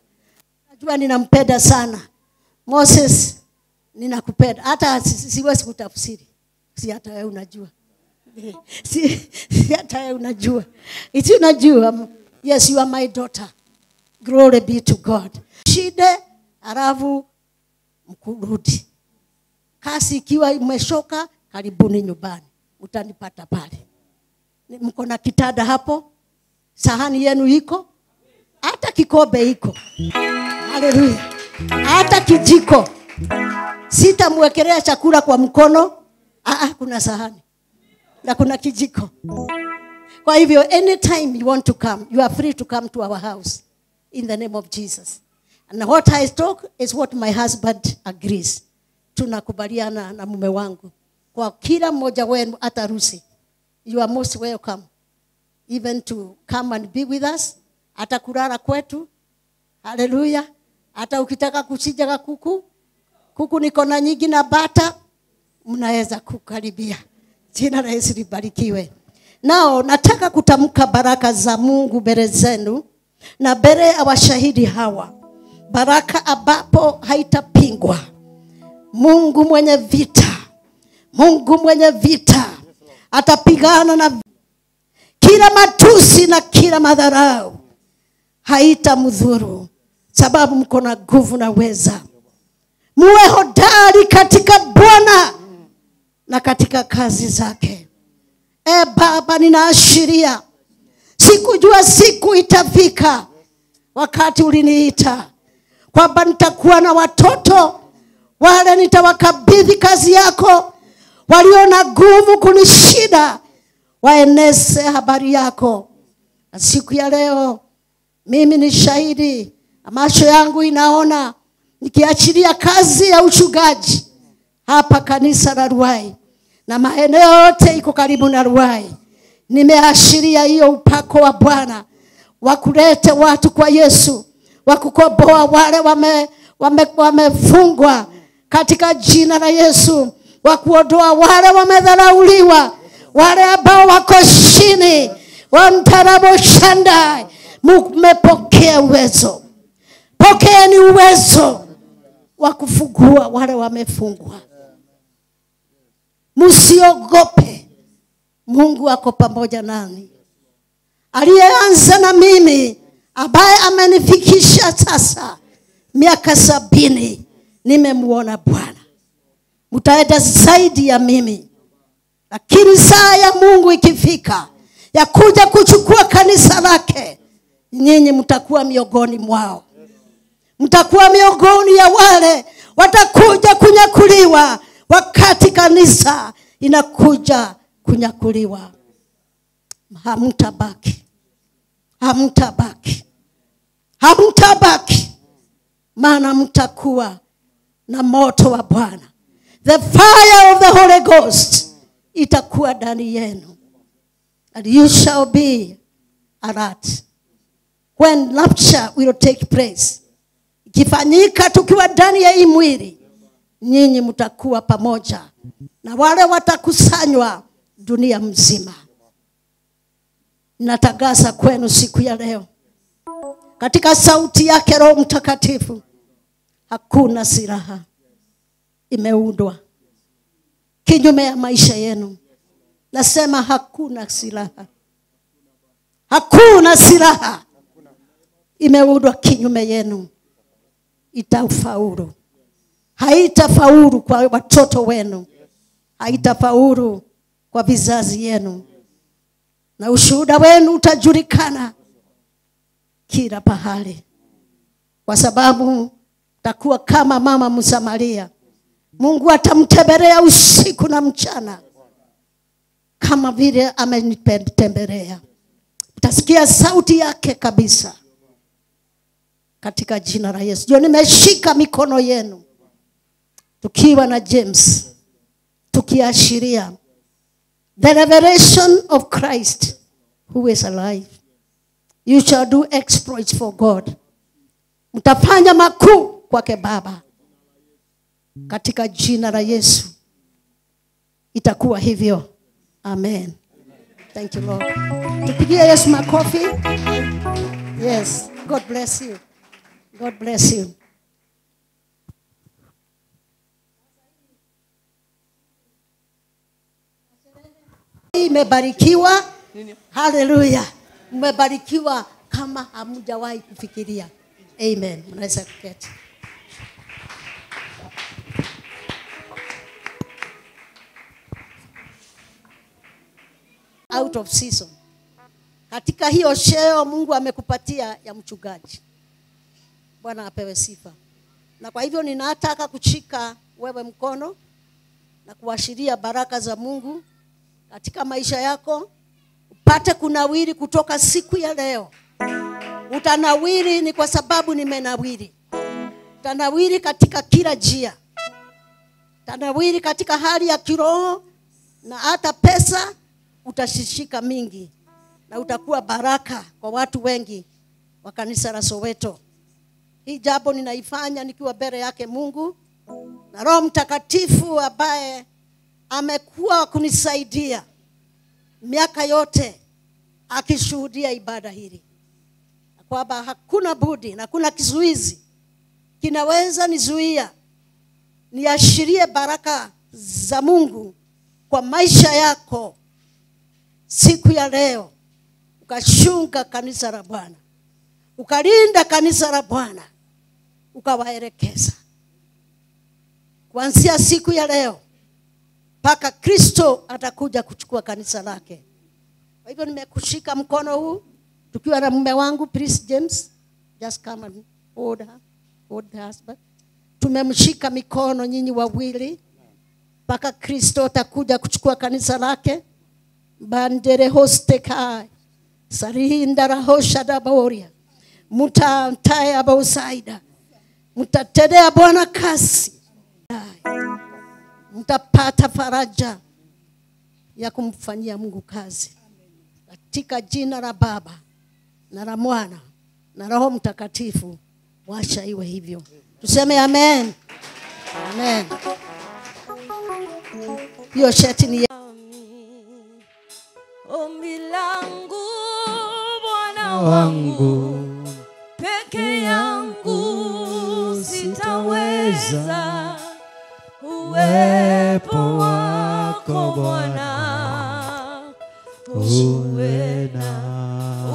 Najua ninampenda sana. Moses, ninakupenda. Hata siwezi kutafsiri. Si hata wewe unajua. Si hata wewe unajua. Iti unajua. Yes, you are my daughter. Glory be to God. Shide aravu mkurudi. Kasi ikiwa imeshoka, karibuni nyumbani. Utanipata pale. Mko na kitanda hapo? Sahani yenu iko? Hata kikombe iko. Haleluya. Hata kijiko. Sitamwekelea chakula kwa mkono. Kuna sahani. Na kuna kijiko. Kwa hivyo, anytime you want to come, you are free to come to our house. In the name of Jesus. And what I talk is what my husband agrees. Tunakubaliana na mume wangu. Kwa kila mmoja wenu ataruhusi. You are most welcome. Even to come and be with us. Hata kulala kwetu. Hallelujah. Hata ukitaka kuchinja kuku. Kuku niko na nyingi na bata. Mnaweza kukaribia. Jina la Yesu libarikiwe. Nao nataka kutamka baraka za Mungu mbele zenu na mbele ya washahidi hawa. Baraka ambapo haitapingwa. Mungu mwenye vita. Mungu mwenye vita. Atapigana na kila matusi na kila madharau. Haitamdhuru. Sababu mko na nguvu na uweza. Muwe hodari katika Bwana na katika kazi zake. Baba, ninaashiria. Sikujua siku itafika wakati uliniita kwamba nitakuwa na watoto wale nitawakabidhi kazi yako, walio na nguvu kunishida waeneze habari yako. Na siku ya leo mimi ni shahidi, macho yangu inaona nikiachilia kazi ya uchungaji hapa kanisa la Ruai na maeneo yote iko karibu na Ruai. Nimeashiria hiyo upako wa Bwana wakulete watu kwa Yesu, wakukomboa wale wamefungwa katika jina la Yesu, wakuondoa wale wamedharauliwa, wale ambao wako chini wantarabo shanda. Mmepokea uwezo. Pokeeni uwezo wa kufungua wale wamefungwa. Msiogope. Mungu ako pamoja nani. Aliyeanza na mimi, ambaye amenifikisha sasa miaka 70, nimemuona Bwana. Mtaenda zaidi ya mimi. Lakini saa ya Mungu ikifika ya kuja kuchukua kanisa lake, nyinyi mtakuwa miongoni mwao. Mtakuwa miongoni ya wale watakuja kunyakuliwa wakati kanisa inakuja kunyakuliwa. Hamtabaki. Hamtabaki. Hamtabaki. Maana mtakuwa na moto wa Bwana. The fire of the Holy Ghost itakuwa ndani yenu. And you shall be alert when rapture will take place. Ikifanyika tukiwa ndani ya hii mwili, nyinyi mtakuwa pamoja na wale watakusanywa dunia mzima. Natangaza kwenu siku ya leo, katika sauti yake Roho Mtakatifu, hakuna silaha imeundwa kinyume ya maisha yenu. Nasema hakuna silaha. Hakuna silaha imeundwa kinyume yenu itafaulu. Haitafaulu kwa watoto wenu. Haitafaulu kwa vizazi yenu. Na ushuhuda wenu utajulikana kila pahali. Kwa sababu takuwa kama mama Msamaria. Mungu atamtembelea usiku na mchana kama vile amenitembelea. Utasikia sauti yake kabisa katika jina la Yesu. Ndio nimeshika mikono yenu tukiwa na James, tukiashiria the revelation of Christ who is alive. You shall do exploits for God. Mtafanya makuu kwake Baba katika jina la Yesu. Itakuwa hivyo. Amen. Thank you, Lord. Tupigie Yesu makofi. Yes. God bless you. God bless you. Imebarikiwa. Hallelujah. Mmebarikiwa kama hamjawahi kufikiria. Amen. Mnaweza kuketi. Out of season. Katika hiyo sheo Mungu amekupatia ya mchungaji. Bwana apewe sifa. Na kwa hivyo ninataka kuchika wewe mkono na kuashiria baraka za Mungu katika maisha yako. Upate kunawiri kutoka siku ya leo. Utanawiri ni kwa sababu nimenawiri. Utanawiri katika kila njia. Utanawiri katika hali ya kiroho na hata pesa utashishika mingi. Na utakuwa baraka kwa watu wengi wa kanisa la Soweto. Hii jambo ninaifanya nikiwa mbele yake Mungu na Roho Mtakatifu ambaye amekuwa kunisaidia miaka yote akishuhudia ibada hili. Kwamba hakuna budi na hakuna kizuizi kinaweza nizuia niashirie baraka za Mungu kwa maisha yako siku ya leo. Ukashunga kanisa la Bwana, ukalinda kanisa la Bwana, ukawaelekeza kuanzia siku ya leo mpaka Kristo atakuja kuchukua kanisa lake. Kwa hivyo nimekushika mkono huu tukiwa na mume wangu Prince James. Just come and hold her, hold the husband. Tumemshika mikono nyinyi wawili mpaka Kristo atakuja kuchukua kanisa lake. Bandere hosteka sarinda rahosha daboria mutantaya bausaida mutatendea Bwana kasi. Mtapata faraja ya kumfanyia Mungu kazi katika jina la Baba na la Mwana na Roho Mtakatifu. Washa iwe hivyo. Tuseme amen. Amen. Hiyo shati ni ombi langu Bwana wangu, peke yangu sitaweza. Uwepo wako Bwana, uwe na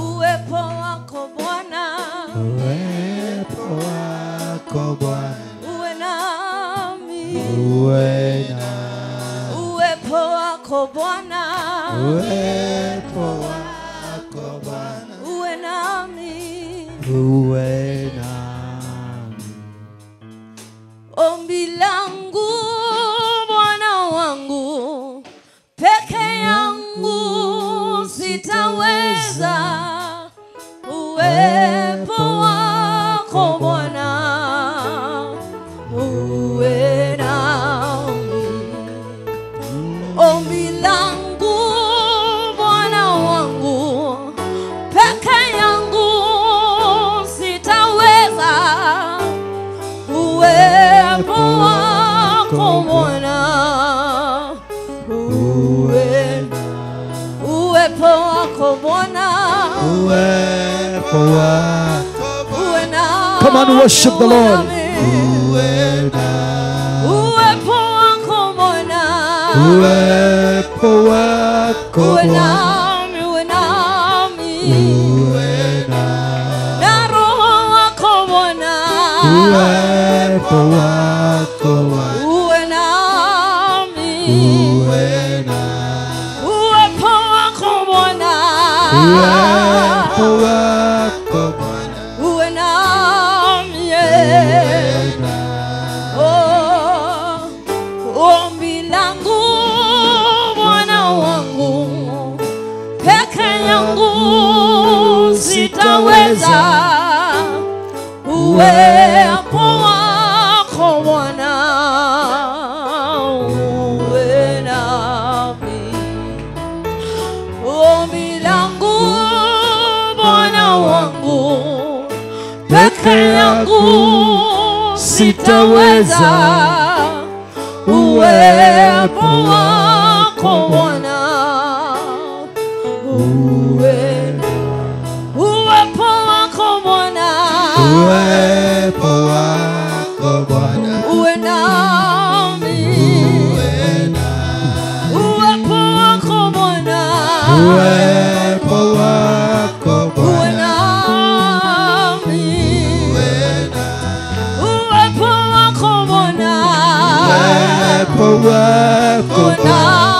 uwepo wako Bwana, Uwepo wako Bwana, uwe nami, uwe na uwepo wako Bwana, uwepo wako Bwana, uwe nami, uwe nami. ombi langu Bwana wangu, peke yangu sitaweza. Uwepo wako Bwana, uwe nami. Ombi langu Bwana wangu, peke yangu sitaweza. Uwepo wako Bwana, uwepo wako Bwana, Uwepo wako uwe nami. Come on, worship the Lord. Uwe nami. Uwepo wako Bwana, Uwepo wako uwe Bwana, nami, uwe nami. uwe nami. Na Roho wako Bwana, Uwepo wako Bwana, uwe nami. uwe nami. Uwepo wako Bwana, Uwepo wako Bwana, uwe nami. uwe nami. sitaweza. Uwepo wako Bwana, uwe nami. Ombi langu Bwana wangu, peke yangu sitaweza. Uwepo wako Bwana, uwepo wako Bwana, uwepo wako Bwana, uwe nami. Uwepo wako Bwana, uwepo wako uwe Bwana, nami. Uwepo wako Bwana, uwepo wako uwe Bwana, nami.